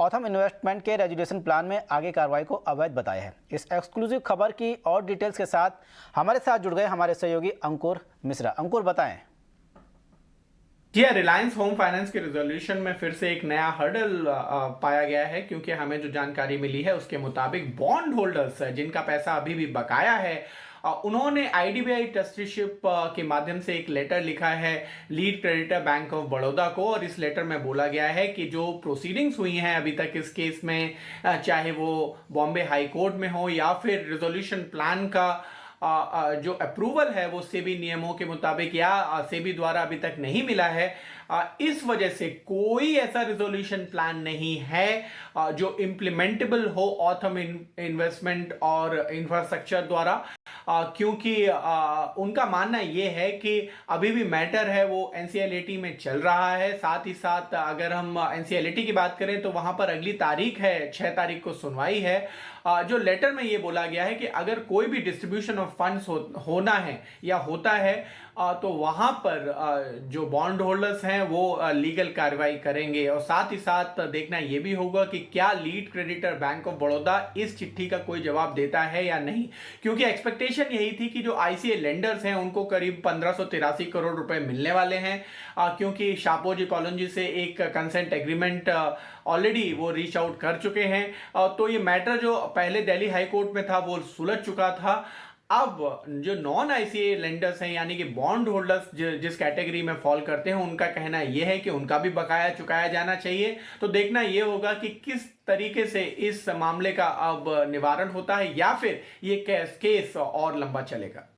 ऑथम इन्वेस्टमेंट के रेजुलेशन प्लान में आगे कार्रवाई को अवैध बताया है। इस एक्सक्लूसिव खबर की और डिटेल्स के साथ हमारे साथ जुड़ गए हमारे सहयोगी अंकुर मिश्रा। अंकुर, बताएं। जी, रिलायंस होम फाइनेंस के रिजोल्यूशन में फिर से एक नया हर्डल पाया गया है, क्योंकि हमें जो जानकारी मिली है उसके मुताबिक बॉन्ड होल्डर्स जिनका पैसा अभी भी बकाया है, उन्होंने IDBI ट्रस्टीशिप के माध्यम से एक लेटर लिखा है lead creditor bank of Baroda को। और इस लेटर में बोला गया है कि जो प्रोसीडिंग्स हुई हैं अभी तक इस केस में, चाहे वो बॉम्बे हाई कोर्ट में हो या फिर रिजोल्यूशन प्लान का जो अप्रूवल है वो सेबी नियमों के मुताबिक या सेबी द्वारा अभी तक नहीं मिला है। इस वजह से कोई ऐसा रिजोल्यूशन प्लान नहीं है जो इम्प्लीमेंटेबल हो ऑथम इन्वेस्टमेंट और इंफ्रास्ट्रक्चर द्वारा। क्योंकि उनका मानना ये है कि अभी भी मैटर है वो एनसीएलटी में चल रहा है। साथ ही साथ अगर हम एनसीएलटी की बात करें तो वहां पर अगली तारीख है, 6 तारीख को सुनवाई है। जो लेटर में ये बोला गया है कि अगर कोई भी डिस्ट्रीब्यूशन ऑफ फंड्स होना है या होता है तो वहां पर जो बॉन्ड होल्डर्स हैं वो लीगल कार्रवाई करेंगे। और साथ ही साथ देखना ये भी होगा कि क्या lead creditor bank of Baroda इस चिट्ठी का कोई जवाब देता है या नहीं, क्योंकि एक्सपेक्टेशन यही थी कि जो आईसीए लेंडर्स हैं उनको करीब 1583 करोड़ रुपए मिलने वाले हैं, क्योंकि शापोजी कॉलोनी से एक कंसेंट एग्रीमेंट ऑलरेडी वो रीच आउट कर चुके हैं। तो ये मैटर जो पहले दिल्ली हाई कोर्ट में था वो सुलझ चुका था। अब जो नॉन आईसीए लेंडर्स हैं यानी कि बॉन्ड होल्डर्स जिस कैटेगरी में फॉल करते हैं, उनका कहना यह है कि उनका भी बकाया चुकाया जाना चाहिए। तो देखना यह होगा कि किस तरीके से इस मामले का अब निवारण होता है या फिर ये केस और लंबा चलेगा।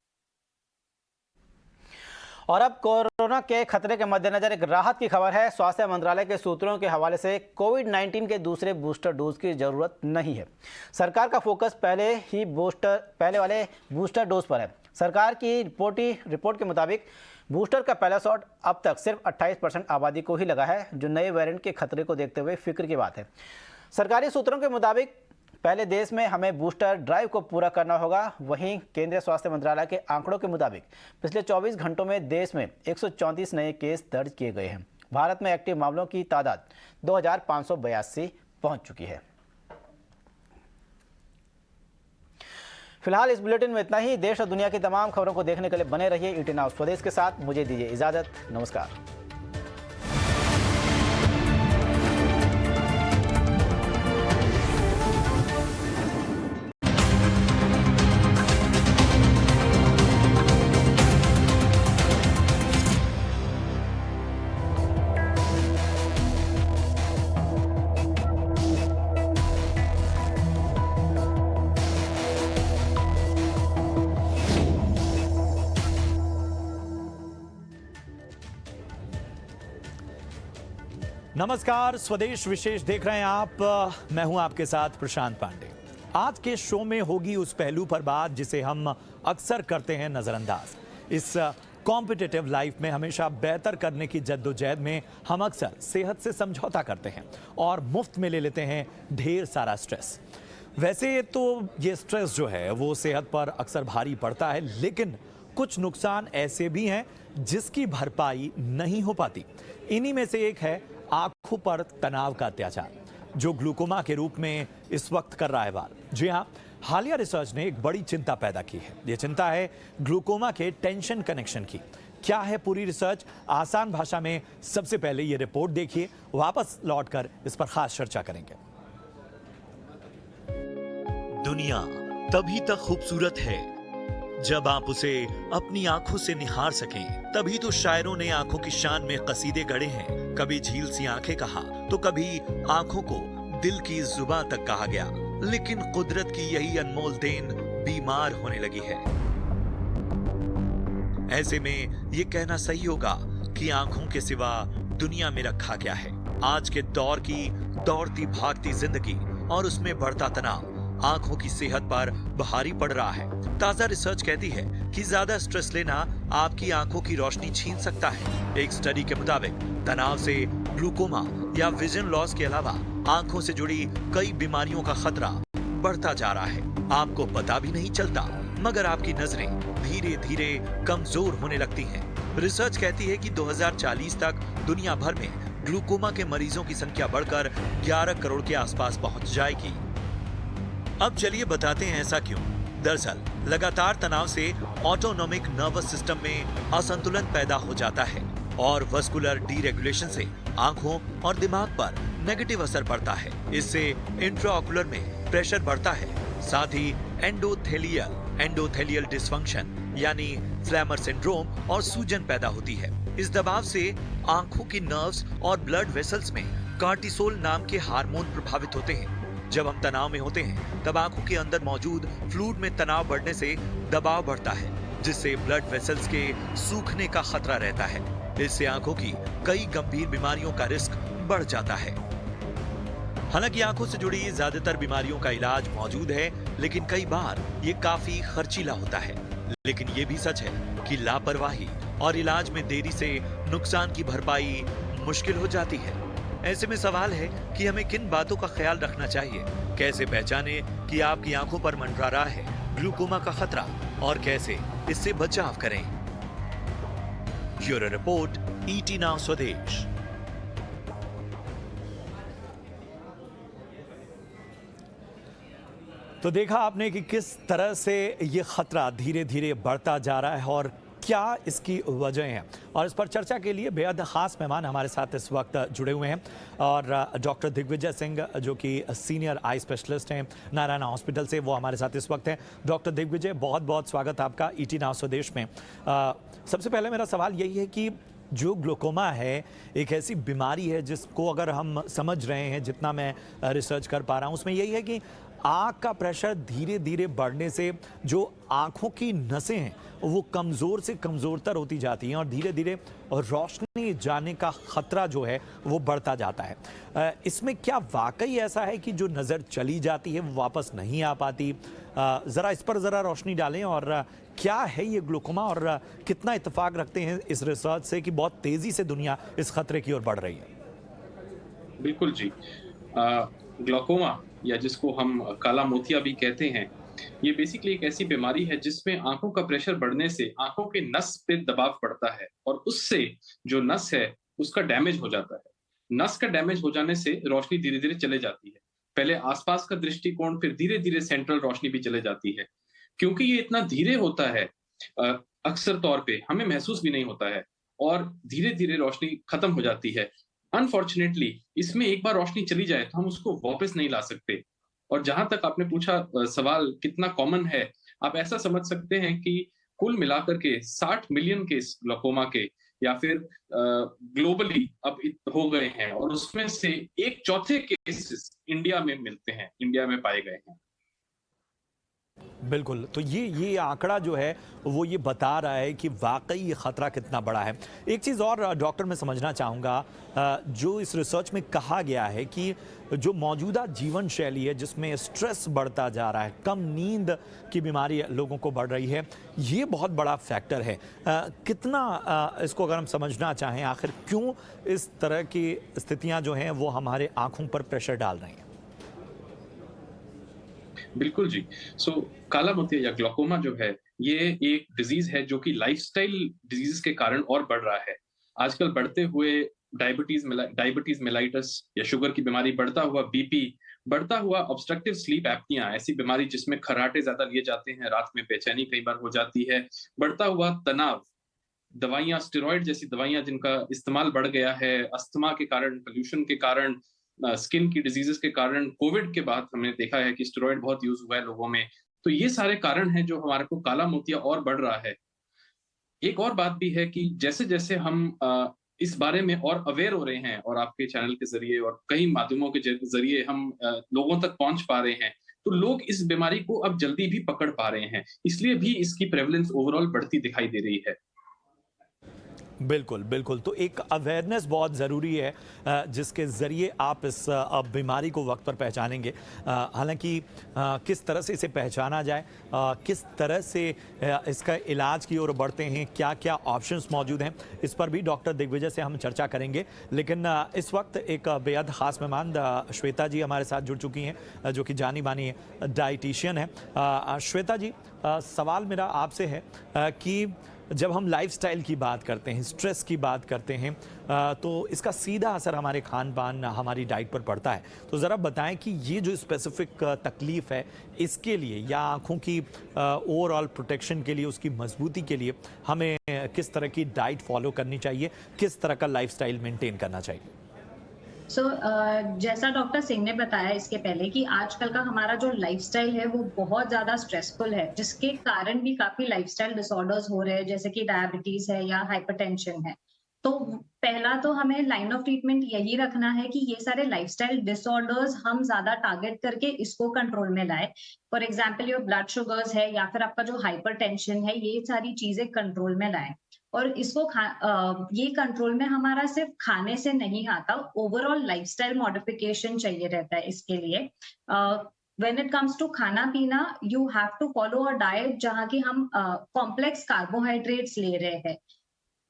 और अब कोरोना के खतरे के मद्देनजर एक राहत की खबर है। स्वास्थ्य मंत्रालय के सूत्रों के हवाले से कोविड-19 के दूसरे बूस्टर डोज की जरूरत नहीं है। सरकार का फोकस पहले वाले बूस्टर डोज पर है। सरकार की रिपोर्ट के मुताबिक बूस्टर का पहला शॉट अब तक सिर्फ 28% आबादी को ही लगा है, जो नए वेरिएंट के खतरे को देखते हुए फिक्र की बात है। सरकारी सूत्रों के मुताबिक पहले देश में हमें बूस्टर ड्राइव को पूरा करना होगा। वहीं केंद्रीय स्वास्थ्य मंत्रालय के आंकड़ों के मुताबिक पिछले 24 घंटों में देश में 134 नए केस दर्ज किए गए हैं। भारत में एक्टिव मामलों की तादाद 2582 पहुंच चुकी है। फिलहाल इस बुलेटिन में इतना ही। देश और दुनिया की तमाम खबरों को देखने के लिए बने रहिए ET Now स्वदेश के साथ। मुझे दीजिए इजाजत। नमस्कार। नमस्कार, स्वदेश विशेष देख रहे हैं आप। मैं हूं आपके साथ प्रशांत पांडे। आज के शो में होगी उस पहलू पर बात जिसे हम अक्सर करते हैं नजरअंदाज। इस कॉम्पिटिटिव लाइफ में हमेशा बेहतर करने की जद्दोजहद में हम अक्सर सेहत से समझौता करते हैं और मुफ्त में ले लेते हैं ढेर सारा स्ट्रेस। वैसे तो ये स्ट्रेस जो है वो सेहत पर अक्सर भारी पड़ता है, लेकिन कुछ नुकसान ऐसे भी हैं जिसकी भरपाई नहीं हो पाती। इन्हीं में से एक है आंखों पर तनाव का अत्याचार, जो ग्लूकोमा के रूप में इस वक्त कर रहा है वार। जी हां, हालिया रिसर्च ने एक बड़ी चिंता पैदा की है। यह चिंता है ग्लूकोमा के टेंशन कनेक्शन की। क्या है पूरी रिसर्च, आसान भाषा में सबसे पहले ये रिपोर्ट देखिए, वापस लौटकर इस पर खास चर्चा करेंगे। दुनिया तभी तक खूबसूरत है जब आप उसे अपनी आंखों से निहार सकें। तभी तो शायरों ने आंखों की शान में कसीदे गढ़े हैं। कभी झील सी आंखें कहा तो कभी आंखों को दिल की जुबान तक कहा गया। लेकिन कुदरत की यही अनमोल देन बीमार होने लगी है। ऐसे में ये कहना सही होगा कि आंखों के सिवा दुनिया में रखा क्या है। आज के दौर की दौड़ती भागती जिंदगी और उसमें बढ़ता तनाव आंखों की सेहत पर भारी पड़ रहा है। ताजा रिसर्च कहती है कि ज्यादा स्ट्रेस लेना आपकी आंखों की रोशनी छीन सकता है। एक स्टडी के मुताबिक तनाव से ग्लूकोमा या विजन लॉस के अलावा आंखों से जुड़ी कई बीमारियों का खतरा बढ़ता जा रहा है। आपको पता भी नहीं चलता, मगर आपकी नजरें धीरे धीरे कमजोर होने लगती हैं। रिसर्च कहती है कि 2040 तक दुनिया भर में ग्लूकोमा के मरीजों की संख्या बढ़कर 11 करोड़ के आसपास पहुंच जाएगी। अब चलिए बताते हैं ऐसा क्यों। दरअसल लगातार तनाव से ऑटोनोमिक नर्वस सिस्टम में असंतुलन पैदा हो जाता है और वस्कुलर डीरेगुलेशन से आंखों और दिमाग पर नेगेटिव असर पड़ता है। इससे इंट्राऑक्यूलर में प्रेशर बढ़ता है। साथ ही एंडोथेलियल डिसफंक्शन यानी फ्लैमर सिंड्रोम और सूजन पैदा होती है। इस दबाव से आंखों की नर्व्स और ब्लड वेसल्स में कार्टिसोल नाम के हार्मोन प्रभावित होते हैं। जब हम तनाव में होते हैं तब आंखों के अंदर मौजूद फ्लूइड में तनाव बढ़ने से दबाव बढ़ता है, जिससे ब्लड वेसल्स के सूखने का खतरा रहता है। इससे आंखों की कई गंभीर बीमारियों का रिस्क बढ़ जाता है। हालांकि आंखों से जुड़ी ज्यादातर बीमारियों का इलाज मौजूद है, लेकिन कई बार ये काफी खर्चीला होता है। लेकिन ये भी सच है कि लापरवाही और इलाज में देरी से नुकसान की भरपाई मुश्किल हो जाती है। ऐसे में सवाल है कि हमें किन बातों का ख्याल रखना चाहिए, कैसे पहचाने कि आपकी आंखों पर मंडरा रहा है ग्लूकोमा का खतरा और कैसे इससे बचाव करें। ब्यूरो रिपोर्ट, ET नाउ स्वदेश। तो देखा आपने कि किस तरह से ये खतरा धीरे धीरे बढ़ता जा रहा है और क्या इसकी वजह है, और इस पर चर्चा के लिए बेहद खास मेहमान हमारे साथ इस वक्त जुड़े हुए हैं। और डॉक्टर दिग्विजय सिंह जो कि सीनियर आई स्पेशलिस्ट हैं नारायण हॉस्पिटल से, वो हमारे साथ इस वक्त हैं। डॉक्टर दिग्विजय, बहुत बहुत स्वागत आपका ET नाउ स्वदेश में। सबसे पहले मेरा सवाल यही है कि जो ग्लूकोमा है एक ऐसी बीमारी है जिसको अगर हम समझ रहे हैं, जितना मैं रिसर्च कर पा रहा हूँ, उसमें यही है कि आँख का प्रेशर धीरे धीरे बढ़ने से जो आँखों की नसें हैं वो कमज़ोर से कमज़ोरतर होती जाती हैं और धीरे धीरे रोशनी जाने का ख़तरा जो है वो बढ़ता जाता है। इसमें क्या वाकई ऐसा है कि जो नज़र चली जाती है वो वापस नहीं आ पाती? ज़रा इस पर ज़रा रोशनी डालें, और क्या है ये ग्लूकोमा और कितना इत्तेफाक रखते हैं इस रिसर्च से कि बहुत तेज़ी से दुनिया इस खतरे की ओर बढ़ रही है? बिल्कुल जी। ग्लूकोमा या जिसको हम काला मोतिया भी कहते हैं, ये बेसिकली एक ऐसी बीमारी है जिसमें आंखों का प्रेशर बढ़ने से आंखों के नस पे दबाव पड़ता है और उससे जो नस है उसका डैमेज हो जाता है। नस का डैमेज हो जाने से रोशनी धीरे धीरे चले जाती है। पहले आसपास का दृष्टिकोण, फिर धीरे धीरे सेंट्रल रोशनी भी चले जाती है। क्योंकि ये इतना धीरे होता है, अक्सर तौर पे हमें महसूस भी नहीं होता है और धीरे धीरे रोशनी खत्म हो जाती है। अनफॉर्चुनेटली इसमें एक बार रोशनी चली जाए तो हम उसको वापस नहीं ला सकते। और जहां तक आपने पूछा सवाल कितना कॉमन है, आप ऐसा समझ सकते हैं कि कुल मिलाकर के 60 मिलियन केस ग्लूकोमा के या फिर ग्लोबली अब हो गए हैं और उसमें से 1/4 केसेस इंडिया में मिलते हैं, इंडिया में पाए गए हैं। बिल्कुल, तो ये आंकड़ा जो है वो ये बता रहा है कि वाकई ये ख़तरा कितना बड़ा है। एक चीज़ और डॉक्टर मैं समझना चाहूँगा, जो इस रिसर्च में कहा गया है कि जो मौजूदा जीवन शैली है जिसमें स्ट्रेस बढ़ता जा रहा है, कम नींद की बीमारी लोगों को बढ़ रही है, ये बहुत बड़ा फैक्टर है। कितना इसको अगर हम समझना चाहें, आखिर क्यों इस तरह की स्थितियाँ जो हैं वो हमारे आँखों पर प्रेशर डाल रही हैं? बिल्कुल जी। काला मोतिया या ग्लूकोमा जो है, ये एक डिजीज है जो कि लाइफस्टाइल डिजीज के कारण और बढ़ रहा है। आजकल बढ़ते हुए डायबिटीज मेलाइटस या शुगर की बीमारी, बढ़ता हुआ बीपी, बढ़ता हुआ ऑब्स्ट्रक्टिव स्लीप एप्निया, ऐसी बीमारी जिसमें खर्राटे ज्यादा लिए जाते हैं, रात में बेचैनी कई बार हो जाती है, बढ़ता हुआ तनाव, दवाइयां, स्टेरॉइड जैसी दवाइयां जिनका इस्तेमाल बढ़ गया है, अस्थमा के कारण, पोल्यूशन के कारण, स्किन की डिजीजेस के कारण, कोविड के बाद हमने देखा है कि स्टेरॉइड बहुत यूज हुआ है लोगों में। तो ये सारे कारण हैं जो हमारे को काला मोतिया और बढ़ रहा है। एक और बात भी है कि जैसे जैसे हम इस बारे में और अवेयर हो रहे हैं और आपके चैनल के जरिए और कई माध्यमों के जरिए हम लोगों तक पहुंच पा रहे हैं, तो लोग इस बीमारी को अब जल्दी भी पकड़ पा रहे हैं, इसलिए भी इसकी प्रेवलेंस ओवरऑल बढ़ती दिखाई दे रही है। बिल्कुल, बिल्कुल। तो एक अवेयरनेस बहुत ज़रूरी है जिसके ज़रिए आप इस बीमारी को वक्त पर पहचानेंगे। हालांकि किस तरह से इसे पहचाना जाए, किस तरह से इसका इलाज की ओर बढ़ते हैं, क्या क्या ऑप्शंस मौजूद हैं, इस पर भी डॉक्टर दिग्विजय से हम चर्चा करेंगे। लेकिन इस वक्त एक बेहद ख़ास मेहमान श्वेता जी हमारे साथ जुड़ चुकी हैं, जो कि जानी मानी डाइटिशियन है। श्वेता जी, सवाल मेरा आपसे है कि जब हम लाइफस्टाइल की बात करते हैं, स्ट्रेस की बात करते हैं, तो इसका सीधा असर हमारे खान पान, हमारी डाइट पर पड़ता है। तो ज़रा बताएं कि ये जो स्पेसिफिक तकलीफ़ है, इसके लिए या आँखों की ओवरऑल प्रोटेक्शन के लिए, उसकी मजबूती के लिए हमें किस तरह की डाइट फॉलो करनी चाहिए, किस तरह का लाइफस्टाइल मेंटेन करना चाहिए? जैसा डॉक्टर सिंह ने बताया इसके पहले कि आजकल का हमारा जो लाइफस्टाइल है वो बहुत ज्यादा स्ट्रेसफुल है, जिसके कारण भी काफी लाइफस्टाइल डिसऑर्डर्स हो रहे हैं, जैसे कि डायबिटीज है या हाइपरटेंशन है। तो पहला तो हमें लाइन ऑफ ट्रीटमेंट यही रखना है कि ये सारे लाइफस्टाइल डिसऑर्डर्स हम ज्यादा टारगेट करके इसको कंट्रोल में लाए। For example, your blood sugars है या फिर आपका जो हाइपरटेंशन है, ये सारी चीजें कंट्रोल में लाए। और इसको ये कंट्रोल में हमारा सिर्फ खाने से नहीं आता, ओवरऑल लाइफस्टाइल मॉडिफिकेशन चाहिए रहता है इसके लिए। व्हेन इट कम्स टू खाना पीना, you have to follow a diet जहाँ की हम कॉम्प्लेक्स कार्बोहाइड्रेट्स ले रहे हैं।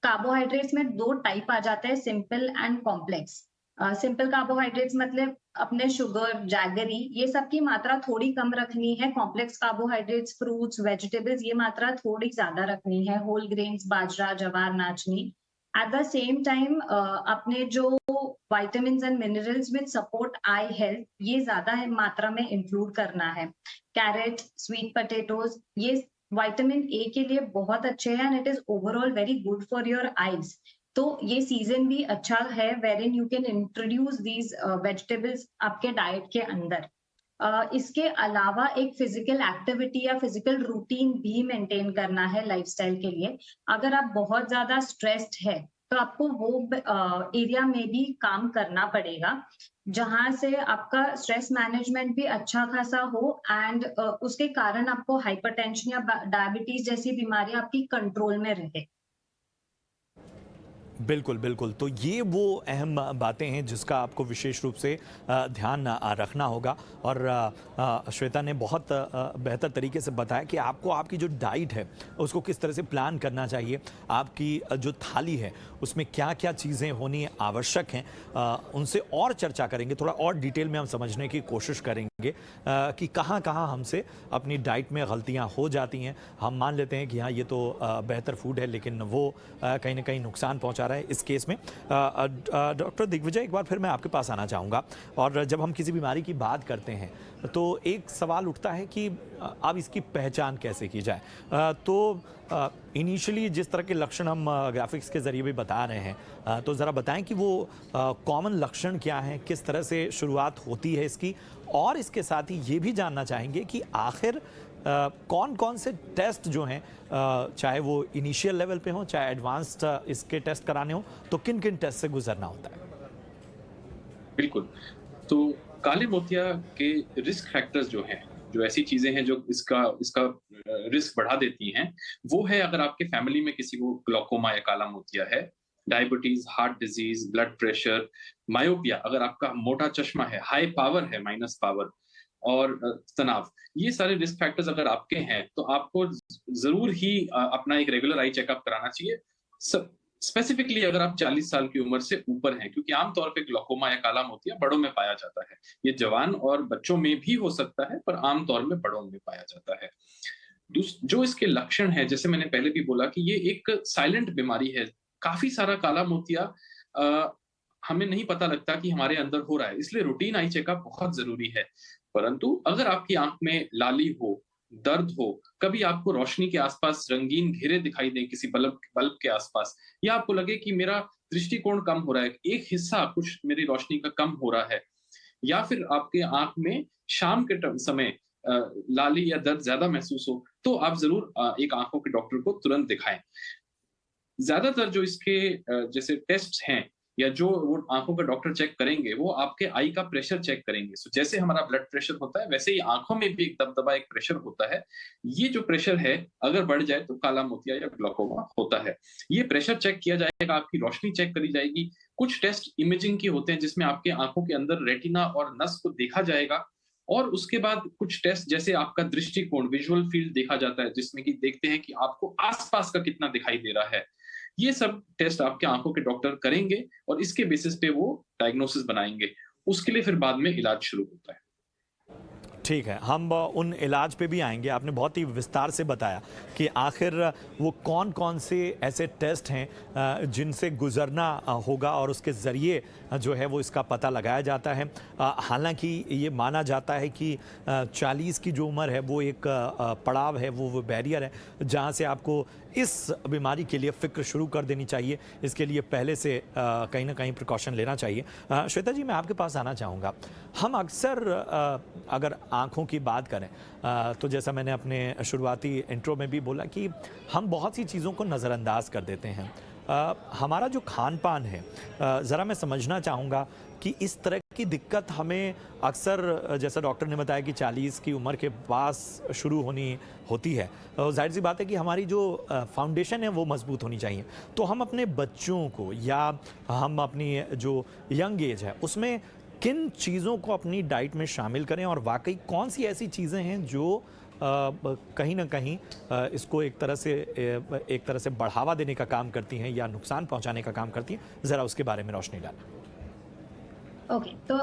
कार्बोहाइड्रेट्स में 2 टाइप आ जाते हैं, simple and complex. Simple carbohydrates मतलब अपने शुगर, जैगरी, ये सब की मात्रा थोड़ी कम रखनी है। कॉम्प्लेक्स कार्बोहाइड्रेट्स, फ्रूट्स, वेजिटेबल्स, ये मात्रा थोड़ी ज्यादा रखनी है। होल ग्रेन्स, बाजरा, जवार, नाचनी। एट द सेम टाइम अपने जो vitamins and minerals with support eye health, ये ज्यादा मात्रा में इंक्लूड करना है। कैरेट, स्वीट पोटैटोज, ये विटामिन ए के लिए बहुत अच्छे हैं and it is overall very good for your eyes. तो ये सीजन भी अच्छा है where in you can introduce these vegetables आपके डाइट के अंदर। इसके अलावा एक फिजिकल एक्टिविटी या फिजिकल रूटीन भी मेंटेन करना है लाइफस्टाइल के लिए। अगर आप बहुत ज्यादा स्ट्रेस्ड है तो आपको वो एरिया में भी काम करना पड़ेगा जहां से आपका स्ट्रेस मैनेजमेंट भी अच्छा खासा हो एंड उसके कारण आपको हाइपरटेंशन या डायबिटीज जैसी बीमारी आपकी कंट्रोल में रहे। बिल्कुल बिल्कुल, तो ये वो अहम बातें हैं जिसका आपको विशेष रूप से ध्यान रखना होगा। और श्वेता ने बहुत बेहतर तरीके से बताया कि आपको आपकी जो डाइट है उसको किस तरह से प्लान करना चाहिए, आपकी जो थाली है उसमें क्या क्या चीज़ें होनी आवश्यक हैं। उनसे और चर्चा करेंगे, थोड़ा और डिटेल में हम समझने की कोशिश करेंगे कि कहाँ कहाँ हमसे अपनी डाइट में गलतियाँ हो जाती हैं। हम मान लेते हैं कि हाँ ये तो बेहतर फूड है, लेकिन वो कहीं ना कहीं नुकसान पहुँचा रहा है। इस केस में डॉक्टर दिग्विजय, एक बार फिर मैं आपके पास आना चाहूँगा। और जब हम किसी बीमारी की बात करते हैं तो एक सवाल उठता है कि अब इसकी पहचान कैसे की जाए। तो इनिशियली जिस तरह के लक्षण हम ग्राफिक्स के ज़रिए भी बता रहे हैं, तो ज़रा बताएं कि वो कॉमन लक्षण क्या हैं, किस तरह से शुरुआत होती है इसकी। और इसके साथ ही ये भी जानना चाहेंगे कि आखिर कौन कौन से टेस्ट जो हैं, चाहे वो इनिशियल लेवल पे हों चाहे एडवांस्ड इसके टेस्ट कराने हो, तो किन किन टेस्ट से गुजरना होता है। बिल्कुल, तो काले मोतिया के रिस्क फैक्टर्स जो हैं, जो ऐसी चीजें हैं जो इसका रिस्क बढ़ा देती हैं, वो है अगर आपके फैमिली में किसी को ग्लोकोमा या काला मोतिया है, diabetes, heart disease, blood pressure, myopia, अगर आपका मोटा चश्मा है, हाई पावर है, माइनस पावर, और तनाव, ये सारे रिस्क फैक्टर्स अगर आपके हैं तो आपको जरूर ही अपना एक रेगुलर आई चेकअप कराना चाहिए। स्पेसिफिकली अगर आप 40 साल की उम्र से ऊपर हैं, क्योंकि आमतौर पे ग्लोकोमा या काला मोतिया बड़ों में पाया जाता है। ये जवान और बच्चों में भी हो सकता है, पर आमतौर में बड़ों में पाया जाता है। जो इसके लक्षण है, जैसे मैंने पहले भी बोला कि ये एक साइलेंट बीमारी है। काफी सारा काला मोतिया हमें नहीं पता लगता कि हमारे अंदर हो रहा है, इसलिए रूटीन आई चेकअप बहुत जरूरी है। परंतु अगर आपकी आंख में लाली हो, दर्द हो, कभी आपको रोशनी के आसपास रंगीन घेरे दिखाई दें किसी बल्ब के आसपास, या आपको लगे कि मेरा दृष्टिकोण कम हो रहा है, एक हिस्सा कुछ मेरी रोशनी का कम हो रहा है, या फिर आपके आंख में शाम के समय लाली या दर्द ज्यादा महसूस हो, तो आप जरूर एक आंखों के डॉक्टर को तुरंत दिखाएं। ज्यादातर जो इसके जैसे टेस्ट हैं या जो वो आंखों का डॉक्टर चेक करेंगे, वो आपके आई का प्रेशर चेक करेंगे। सो जैसे हमारा ब्लड प्रेशर होता है, वैसे ही आंखों में भी एक दबदबा, एक प्रेशर होता है। ये जो प्रेशर है अगर बढ़ जाए तो काला मोतिया या ग्लोकोमा होता है। ये प्रेशर चेक किया जाएगा, आपकी रोशनी चेक करी जाएगी। कुछ टेस्ट इमेजिंग के होते हैं जिसमें आपके आंखों के अंदर रेटिना और नस को देखा जाएगा, और उसके बाद कुछ टेस्ट जैसे आपका दृष्टिकोण, विजुअल फील्ड देखा जाता है, जिसमें कि देखते हैं कि आपको आसपास का कितना दिखाई दे रहा है। ये सब टेस्ट आपके आंखों के डॉक्टर करेंगे और इसके बेसिस पे वो डायग्नोसिस बनाएंगे। उसके लिए फिर बाद में इलाज शुरू होता है। ठीक है, हम उन इलाज पे भी आएंगे। आपने बहुत ही विस्तार से बताया कि आखिर वो कौन कौन से ऐसे टेस्ट हैं जिनसे गुजरना होगा और उसके ज़रिए जो है वो इसका पता लगाया जाता है। हालांकि ये माना जाता है कि 40 की जो उम्र है वो एक पड़ाव है, वो बैरियर है जहाँ से आपको इस बीमारी के लिए फ़िक्र शुरू कर देनी चाहिए। इसके लिए पहले से कहीं ना कहीं प्रिकॉशन लेना चाहिए। श्वेता जी, मैं आपके पास आना चाहूँगा। हम अक्सर अगर आँखों की बात करें तो जैसा मैंने अपने शुरुआती इंट्रो में भी बोला कि हम बहुत सी चीज़ों को नज़रअंदाज कर देते हैं। हमारा जो खान पान है, ज़रा मैं समझना चाहूँगा कि इस तरह की दिक्कत हमें अक्सर, जैसा डॉक्टर ने बताया कि 40 की उम्र के पास शुरू होती है। जाहिर सी बात है कि हमारी जो फाउंडेशन है वो मजबूत होनी चाहिए। तो हम अपने बच्चों को या हम अपनी जो यंग एज है उसमें किन चीज़ों को अपनी डाइट में शामिल करें और वाकई कौन सी ऐसी चीज़ें हैं जो कहीं ना कहीं इसको एक तरह से बढ़ावा देने का काम करती हैं या नुकसान पहुंचाने का काम करती हैं, ज़रा उसके बारे में रोशनी डालें। ओके तो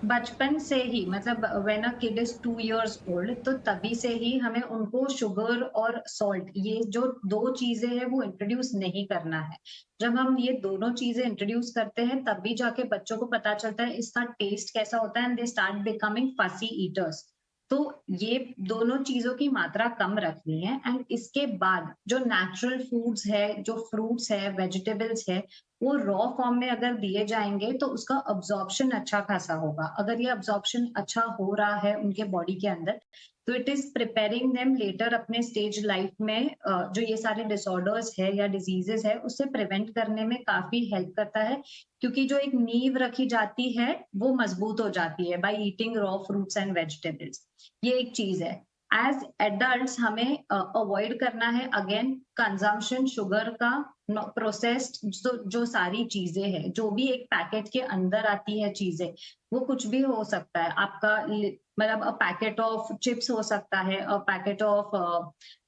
बचपन से ही मतलब when a kid is 2 years old तो तभी से ही हमें उनको शुगर और सॉल्ट ये जो दो चीजें हैं वो इंट्रोड्यूस नहीं करना है। जब हम ये दोनों चीजें इंट्रोड्यूस करते हैं तभी जाके बच्चों को पता चलता है इसका टेस्ट कैसा होता है एंड दे स्टार्ट बिकमिंग फसी ईटर्स। तो ये दोनों चीजों की मात्रा कम रखनी है एंड इसके बाद जो नेचुरल फूड्स है, जो फ्रूट्स है, वेजिटेबल्स है, वो रॉ फॉर्म में अगर दिए जाएंगे तो उसका अब्जॉर्प्शन अच्छा खासा होगा। अगर ये अब्जॉर्प्शन अच्छा हो रहा है उनके बॉडी के अंदर तो it is preparing them later अपने स्टेज लाइफ में जो ये सारे डिसऑर्डर्स है या डिजीजेस है उससे प्रिवेंट करने में काफी हेल्प करता है, क्योंकि जो एक नींव रखी जाती है वो मजबूत हो जाती है by eating raw fruits and vegetables. ये एक चीज है। एज एडल्ट्स हमें अवॉइड करना है अगेन कंजम्पशन शुगर का, प्रोसेस्ड जो सारी चीजें हैं, जो भी एक पैकेट के अंदर आती है चीजें, वो कुछ भी हो सकता है आपका, मतलब अ पैकेट ऑफ चिप्स हो सकता है, a packet of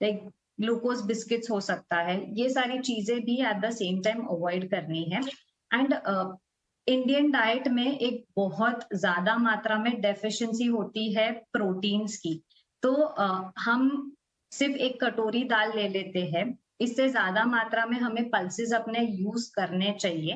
like glucose biscuits हो सकता है। ये सारी चीजें भी at the same time avoid करनी है। एंड इंडियन डाइट में एक बहुत ज्यादा मात्रा में डेफिशिएंसी होती है प्रोटीन्स की। तो हम सिर्फ एक कटोरी दाल ले लेते हैं, इससे ज्यादा मात्रा में हमें पल्सेस अपने यूज करने चाहिए।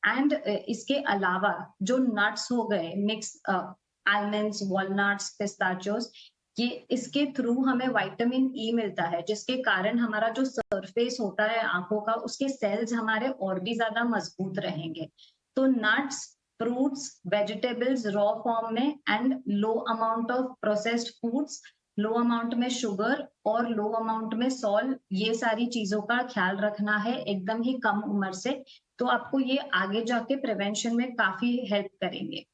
एंड इसके अलावा जो नट्स हो गए, मिक्स आलमंड्स, वॉलनट्स, पिस्ताचियोस, ये इसके थ्रू हमें विटामिन ई मिलता है, जिसके कारण हमारा जो सरफेस होता है आंखों का, उसके सेल्स हमारे और भी ज्यादा मजबूत रहेंगे। तो nuts, fruits, vegetables raw form में and low amount of processed foods, low amount में शुगर और लो अमाउंट में सॉल्ट, ये सारी चीजों का ख्याल रखना है एकदम ही कम उम्र से। तो आपको ये आगे जाके प्रिवेंशन में काफी हेल्प करेंगे।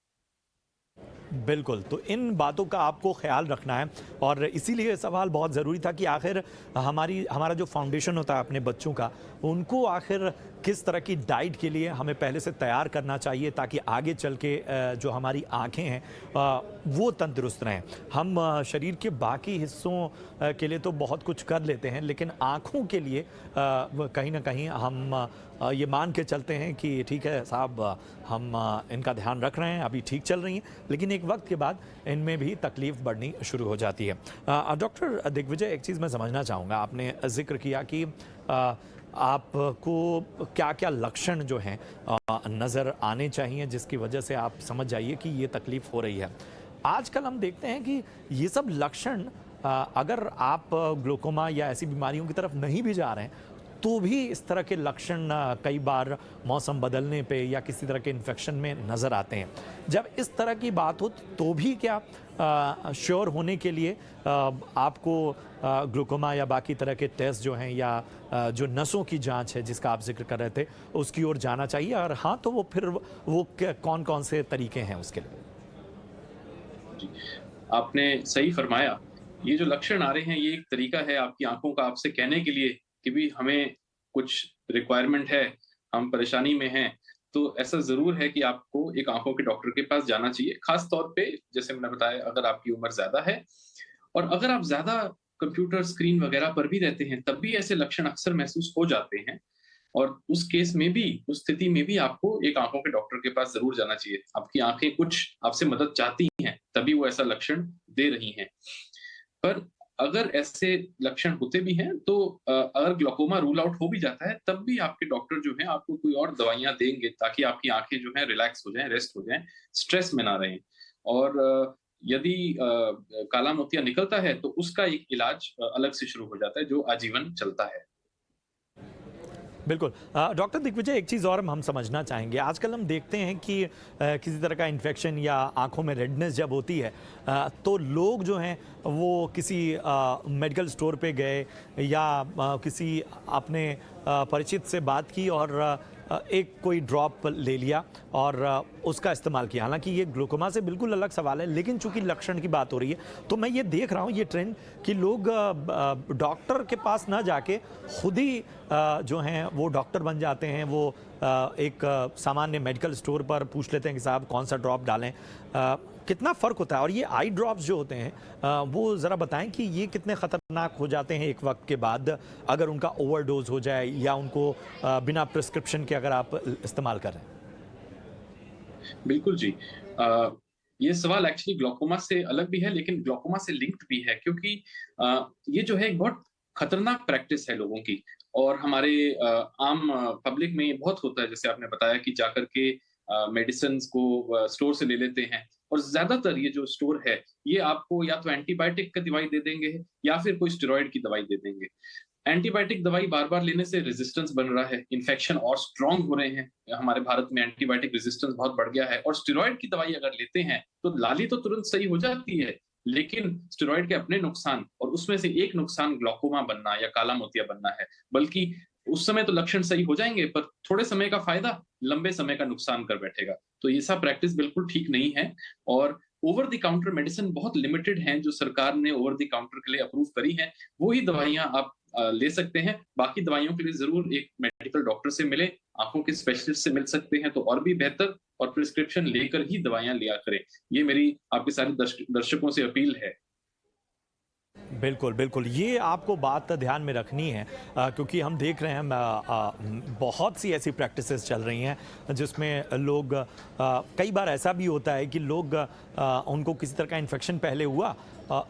बिल्कुल, तो इन बातों का आपको ख्याल रखना है और इसीलिए ये सवाल बहुत ज़रूरी था कि आखिर हमारा जो फाउंडेशन होता है अपने बच्चों का, उनको आखिर किस तरह की डाइट के लिए हमें पहले से तैयार करना चाहिए ताकि आगे चल के जो हमारी आँखें हैं वो तंदुरुस्त रहें। हम शरीर के बाकी हिस्सों के लिए तो बहुत कुछ कर लेते हैं, लेकिन आँखों के लिए कहीं ना कहीं हम ये मान के चलते हैं कि ठीक है साहब, हम इनका ध्यान रख रहे हैं, अभी ठीक चल रही हैं, लेकिन एक वक्त के बाद इनमें भी तकलीफ बढ़नी शुरू हो जाती है। डॉक्टर दिग्विजय, एक चीज़ मैं समझना चाहूँगा, आपने जिक्र किया कि आपको क्या क्या लक्षण जो हैं नज़र आने चाहिए जिसकी वजह से आप समझ जाइए कि ये तकलीफ़ हो रही है। आजकल हम देखते हैं कि ये सब लक्षण अगर आप ग्लूकोमा या ऐसी बीमारियों की तरफ नहीं भी जा रहे हैं तो भी इस तरह के लक्षण कई बार मौसम बदलने पे या किसी तरह के इन्फेक्शन में नज़र आते हैं। जब इस तरह की बात हो तो भी क्या श्योर होने के लिए आपको ग्लूकोमा या बाकी तरह के टेस्ट जो हैं या जो नसों की जांच है जिसका आप जिक्र कर रहे थे उसकी ओर जाना चाहिए, और हाँ तो वो फिर वो कौन कौन से तरीके हैं उसके लिए? जी, आपने सही फरमाया। ये जो लक्षण आ रहे हैं ये एक तरीका है आपकी आंखों का आपसे कहने के लिए कि भी हमें कुछ रिक्वायरमेंट है, हम परेशानी में हैं। तो ऐसा ज़रूर है कि आपको एक आंखों के डॉक्टर के पास जाना चाहिए। खास तौर पे जैसे मैंने बताया, अगर आपकी उम्र ज़्यादा है और अगर आप ज़्यादा कंप्यूटर स्क्रीन वगैरह पर भी रहते हैं, तब भी ऐसे लक्षण अक्सर महसूस हो जाते हैं। और उस केस में भी, उस स्थिति में भी आपको एक आंखों के डॉक्टर के पास ज़रूर जाना चाहिए। आपकी आंखें कुछ आपसे मदद चाहती हैं, तभी वो ऐसा लक्षण दे रही हैं। पर अगर ऐसे लक्षण होते भी हैं तो अगर ग्लूकोमा रूल आउट हो भी जाता है, तब भी आपके डॉक्टर जो हैं आपको कोई और दवाइयां देंगे ताकि आपकी आंखें जो हैं रिलैक्स हो जाएं, रेस्ट हो जाएं, स्ट्रेस में ना रहें। और यदि काला मोतिया निकलता है तो उसका एक इलाज अलग से शुरू हो जाता है जो आजीवन चलता है। बिल्कुल। डॉक्टर दिग्विजय, एक चीज़ और हम समझना चाहेंगे, आजकल हम देखते हैं कि किसी तरह का इन्फेक्शन या आंखों में रेडनेस जब होती है तो लोग जो हैं वो किसी मेडिकल स्टोर पे गए या किसी अपने परिचित से बात की और एक कोई ड्रॉप ले लिया और उसका इस्तेमाल किया। हालांकि ये ग्लूकोमा से बिल्कुल अलग सवाल है, लेकिन चूंकि लक्षण की बात हो रही है तो मैं ये देख रहा हूँ ये ट्रेंड कि लोग डॉक्टर के पास ना जाके खुद ही जो हैं वो डॉक्टर बन जाते हैं, वो एक सामान्य मेडिकल स्टोर पर पूछ लेते हैं कि साहब कौन सा ड्रॉप डालें, कितना फ़र्क होता है? और ये आई ड्रॉप्स जो होते हैं वो ज़रा बताएं कि ये कितने ख़तरनाक हो जाते हैं एक वक्त के बाद अगर उनका ओवरडोज हो जाए या उनको बिना प्रिस्क्रिप्शन के अगर आप इस्तेमाल करें। बिल्कुल जी। ये सवाल एक्चुअली ग्लोकोमा से अलग भी है, लेकिन ग्लोकोमा से लिंक्ड भी है, क्योंकि ये जो है एक बहुत खतरनाक प्रैक्टिस है लोगों की, और हमारे आम पब्लिक में ये बहुत होता है। जैसे आपने बताया कि जाकर के मेडिसिन को स्टोर से ले लेते हैं, और ज्यादातर ये जो स्टोर है ये आपको या तो एंटीबायोटिक की दवाई दे देंगे या फिर कोई स्टेरॉइड की दवाई दे देंगे। एंटीबायोटिक दवाई बार-बार लेने से रेजिस्टेंस बन रहा है, इन्फेक्शन और स्ट्रांग हो रहे हैं। हमारे भारत में एंटीबायोटिक रेजिस्टेंस बहुत बढ़ गया है, और स्टेरॉइड की दवाई अगर लेते हैं तो लाली तो तुरंत सही हो जाती है, लेकिन स्टेरॉइड के अपने नुकसान, और उसमें से एक नुकसान ग्लोकोमा बनना या काला मोतिया बनना है। बल्कि उस समय तो लक्षण सही हो जाएंगे, पर थोड़े समय का फायदा लंबे समय का नुकसान कर बैठेगा। तो ये सब प्रैक्टिस बिल्कुल ठीक नहीं है, और ओवर द काउंटर मेडिसिन बहुत लिमिटेड हैं जो सरकार ने ओवर द काउंटर के लिए अप्रूव करी हैं। वो ही दवाइयां आप ले सकते हैं। बाकी दवाइयों के लिए जरूर एक मेडिकल डॉक्टर से मिले, आंखों के स्पेशलिस्ट से मिल सकते हैं तो और भी बेहतर, और प्रिस्क्रिप्शन लेकर ही दवाइयां लिया करें। ये मेरी आपके सारे दर्शकों से अपील है। बिल्कुल, बिल्कुल। ये आपको बात ध्यान में रखनी है क्योंकि हम देख रहे हैं बहुत सी ऐसी प्रैक्टिसेस चल रही हैं जिसमें लोग कई बार ऐसा भी होता है कि लोग उनको किसी तरह का इन्फेक्शन पहले हुआ,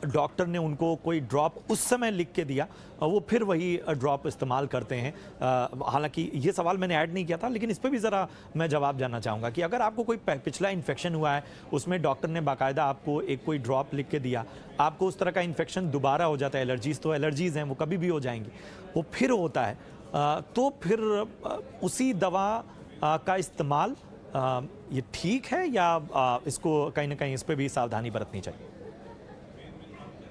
डॉक्टर ने उनको कोई ड्रॉप उस समय लिख के दिया, वो फिर वही ड्रॉप इस्तेमाल करते हैं। हालांकि ये सवाल मैंने ऐड नहीं किया था, लेकिन इस पर भी ज़रा मैं जवाब जानना चाहूँगा कि अगर आपको कोई पिछला इन्फेक्शन हुआ है, उसमें डॉक्टर ने बाकायदा आपको एक कोई ड्रॉप लिख के दिया, आपको उस तरह का इन्फेक्शन दोबारा हो जाता है, एलर्जीज़ तो एलर्जीज़ हैं, वो कभी भी हो जाएंगी, वो फिर होता है, तो फिर उसी दवा का इस्तेमाल ये ठीक है या इसको कहीं ना कहीं इस पर भी सावधानी बरतनी चाहिए?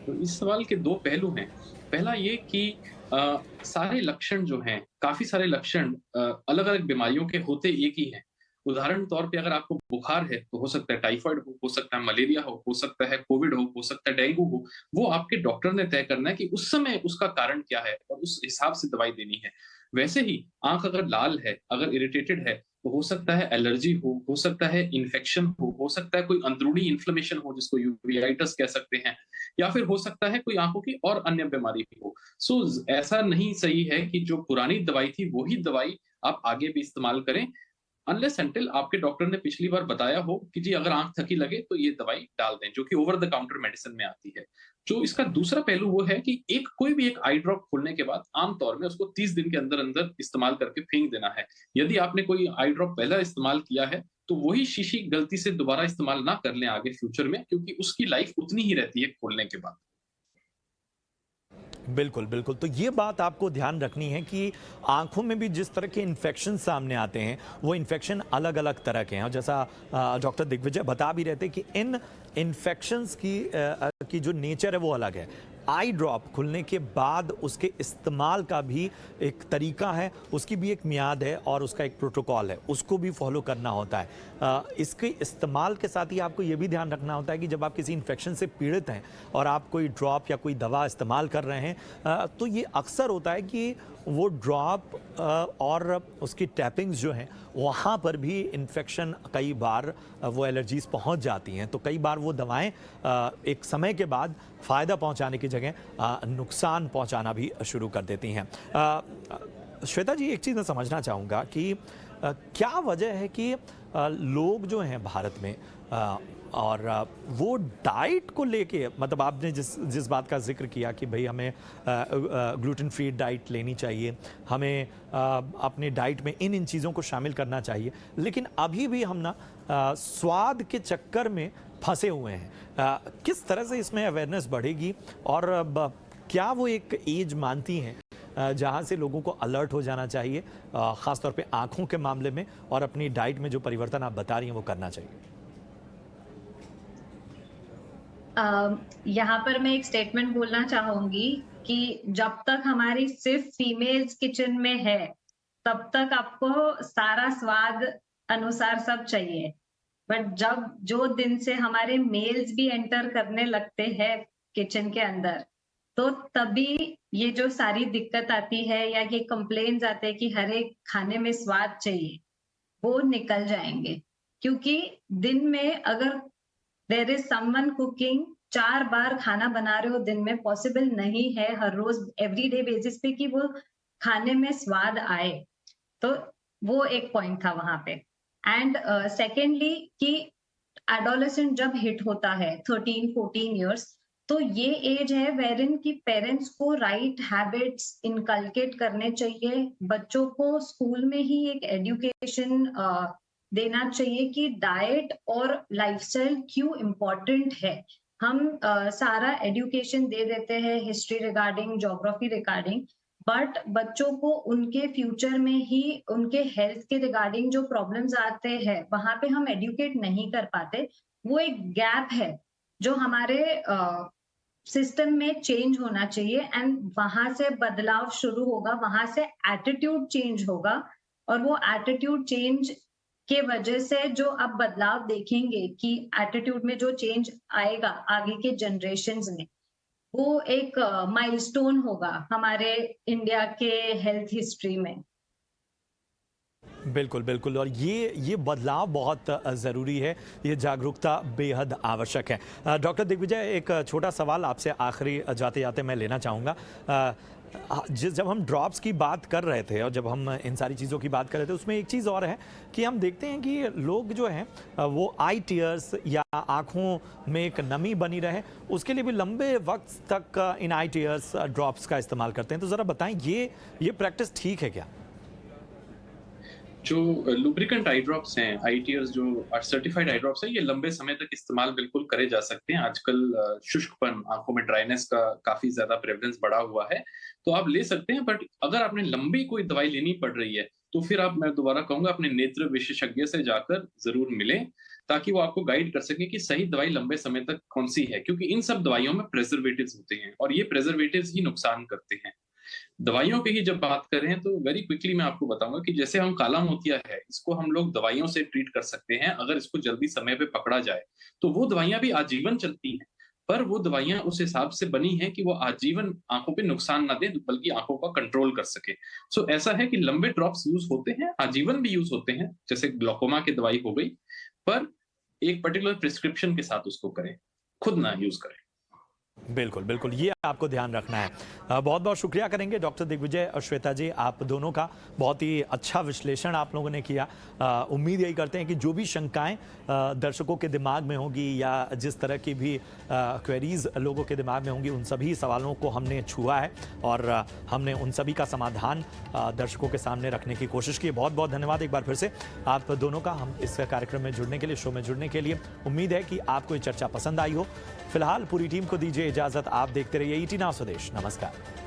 तो इस सवाल के दो पहलू हैं। पहला ये कि सारे लक्षण जो हैं, काफी सारे लक्षण अलग-अलग बीमारियों के होते एक ही हैं। उदाहरण तौर पे अगर आपको बुखार है तो हो सकता है टाइफाइड हो सकता है मलेरिया हो सकता है कोविड हो सकता है डेंगू हो। वो आपके डॉक्टर ने तय करना है कि उस समय उसका कारण क्या है और उस हिसाब से दवाई देनी है। वैसे ही आंख अगर लाल है, अगर इरिटेटेड है, तो हो सकता है एलर्जी हो सकता है इन्फेक्शन हो सकता है कोई अंदरूनी इन्फ्लेमेशन हो जिसको यूवेइटिस कह सकते हैं, या फिर हो सकता है कोई आंखों की और अन्य बीमारी हो। सो ऐसा नहीं सही है कि जो पुरानी दवाई थी वही दवाई आप आगे भी इस्तेमाल करें, अनलेस अनटिल आपके डॉक्टर ने पिछली बार बताया हो कि जी अगर आंख थकी लगे तो ये दवाई डाल दें, जो कि ओवर द काउंटर मेडिसिन में आती है। जो इसका दूसरा पहलू वो है कि कोई भी एक आई ड्रॉप खोलने के बाद आमतौर में उसको 30 दिन के अंदर अंदर इस्तेमाल करके फेंक देना है। यदि आपने कोई आई ड्रॉप पहला इस्तेमाल किया है तो वही शीशी गलती से दोबारा इस्तेमाल ना कर लें आगे फ्यूचर में, क्योंकि उसकी लाइफ उतनी ही रहती है खोलने के बाद। बिल्कुल, बिल्कुल। तो ये बात आपको ध्यान रखनी है कि आँखों में भी जिस तरह के इन्फेक्शन सामने आते हैं, वो इन्फेक्शन अलग-अलग तरह के हैं, और जैसा डॉक्टर दिग्विजय बता भी रहे थे कि इन इन्फेक्शंस की जो नेचर है वो अलग है। आई ड्रॉप खुलने के बाद उसके इस्तेमाल का भी एक तरीका है, उसकी भी एक मियाद है और उसका एक प्रोटोकॉल है, उसको भी फॉलो करना होता है। इसके इस्तेमाल के साथ ही आपको ये भी ध्यान रखना होता है कि जब आप किसी इन्फेक्शन से पीड़ित हैं और आप कोई ड्रॉप या कोई दवा इस्तेमाल कर रहे हैं, तो ये अक्सर होता है कि वो ड्रॉप और उसकी टैपिंग्स जो हैं वहाँ पर भी इन्फेक्शन कई बार वो एलर्जीज़ पहुँच जाती हैं, तो कई बार वो दवाएं एक समय के बाद फ़ायदा पहुँचाने की जगह नुकसान पहुँचाना भी शुरू कर देती हैं। श्वेता जी, एक चीज़ मैं समझना चाहूँगा कि क्या वजह है कि लोग जो हैं भारत में और वो डाइट को लेके, मतलब आपने जिस बात का जिक्र किया कि भाई हमें ग्लूटेन फ्री डाइट लेनी चाहिए, हमें अपने डाइट में इन चीज़ों को शामिल करना चाहिए, लेकिन अभी भी हम ना स्वाद के चक्कर में फंसे हुए हैं। किस तरह से इसमें अवेयरनेस बढ़ेगी और क्या वो एक एज मानती हैं जहाँ से लोगों को अलर्ट हो जाना चाहिए, ख़ासतौर पे आँखों के मामले में, और अपनी डाइट में जो परिवर्तन आप बता रही हैं वो करना चाहिए? यहाँ पर मैं एक स्टेटमेंट बोलना चाहूंगी कि जब तक हमारी सिर्फ फीमेल्स किचन में है तब तक आपको सारा स्वाद अनुसार सब चाहिए, बट जब जो दिन से हमारे मेल्स भी एंटर करने लगते हैं किचन के अंदर, तो तभी ये जो सारी दिक्कत आती है या ये कंप्लेन्स आते हैं कि हर एक खाने में स्वाद चाहिए। वो निकल जाएंगे, क्योंकि दिन में अगर देयर इज समवन कुकिंग, 4 बार खाना बना रहे हो दिन में, पॉसिबल नहीं है हर रोज एवरीडे बेसिस पे कि वो खाने में स्वाद आए। तो वो एक पॉइंट था वहां पे। एंड सेकेंडली कि एडोलेसेंट जब हिट होता है 13-14 इयर्स, तो ये एज है वेरिन की पेरेंट्स को राइट हैबिट्स इनकलकेट करने चाहिए। बच्चों को स्कूल में ही एक एजुकेशन देना चाहिए कि डाइट और लाइफस्टाइल क्यों इम्पोर्टेंट है। हम सारा एजुकेशन दे देते हैं history regarding, geography regarding, but बच्चों को उनके फ्यूचर में ही उनके हेल्थ के रिगार्डिंग जो प्रॉब्लम्स आते हैं वहां पे हम एजुकेट नहीं कर पाते। वो एक गैप है जो हमारे सिस्टम में चेंज होना चाहिए, एंड वहां से बदलाव शुरू होगा, वहां से एटीट्यूड चेंज होगा, और वो एटीट्यूड चेंज के वजह से जो अब बदलाव देखेंगे कि एटीट्यूड में जो चेंज आएगा आगे के जनरेशन्स में, वो एक माइलस्टोन होगा हमारे इंडिया के हेल्थ हिस्ट्री में। बिल्कुल बिल्कुल, और ये बदलाव बहुत ज़रूरी है, ये जागरूकता बेहद आवश्यक है। डॉक्टर दिग्विजय, एक छोटा सवाल आपसे आखिरी जाते जाते मैं लेना चाहूँगा। जब हम ड्रॉप्स की बात कर रहे थे और जब हम इन सारी चीज़ों की बात कर रहे थे, उसमें एक चीज़ और है कि हम देखते हैं कि लोग जो हैं वो आई टीयर्स या आँखों में एक नमी बनी रहे, उसके लिए भी लंबे वक्त तक इन आई टीयर्स ड्रॉप्स का इस्तेमाल करते हैं। तो ज़रा बताएं, ये प्रैक्टिस ठीक है क्या? जो लुब्रिकेंट आई ड्रॉप्स हैं, आई टीयर्स जो सर्टिफाइड आई ड्रॉप्स हैं, ये लंबे समय तक इस्तेमाल बिल्कुल करे जा सकते हैं। आजकल शुष्कपन, आंखों में ड्राइनेस का काफी ज्यादा प्रेवलेंस बढ़ा हुआ है, तो आप ले सकते हैं। बट अगर आपने लंबी कोई दवाई लेनी पड़ रही है, तो फिर आप, मैं दोबारा कहूंगा, अपने नेत्र विशेषज्ञ से जाकर जरूर मिलें, ताकि वो आपको गाइड कर सके कि सही दवाई लंबे समय तक कौन सी है। क्योंकि इन सब दवाइयों में प्रेजर्वेटिव्स होते हैं और ये प्रेजर्वेटिव्स ही नुकसान करते हैं। दवाइयों की ही जब बात करें तो वेरी क्विकली मैं आपको बताऊंगा कि जैसे हम काला मोतिया है, इसको हम लोग दवाइयों से ट्रीट कर सकते हैं। अगर इसको जल्दी समय पे पकड़ा जाए तो वो दवाइयां भी आजीवन चलती हैं, पर वो दवाइयां उस हिसाब से बनी है कि वो आजीवन आंखों पे नुकसान ना दे, बल्कि आंखों का कंट्रोल कर सके। सो ऐसा है कि लंबे ड्रॉप्स यूज होते हैं, आजीवन भी यूज होते हैं, जैसे ग्लोकोमा की दवाई हो गई, पर एक पर्टिकुलर प्रिस्क्रिप्शन के साथ उसको करें, खुद ना यूज करें। बिल्कुल बिल्कुल, ये आपको ध्यान रखना है। बहुत बहुत शुक्रिया करेंगे डॉक्टर दिग्विजय और श्वेता जी, आप दोनों का बहुत ही अच्छा विश्लेषण आप लोगों ने किया। उम्मीद यही करते हैं कि जो भी शंकाएं दर्शकों के दिमाग में होंगी या जिस तरह की भी क्वेरीज लोगों के दिमाग में होंगी, उन सभी सवालों को हमने छुआ है और हमने उन सभी का समाधान दर्शकों के सामने रखने की कोशिश की। बहुत बहुत धन्यवाद एक बार फिर से आप दोनों का, हम इस कार्यक्रम में जुड़ने के लिए, शो में जुड़ने के लिए। उम्मीद है कि आपको ये चर्चा पसंद आई हो। फिलहाल पूरी टीम को दीजिए इजाजत, आप देखते रहिए ET Now स्वदेश। नमस्कार।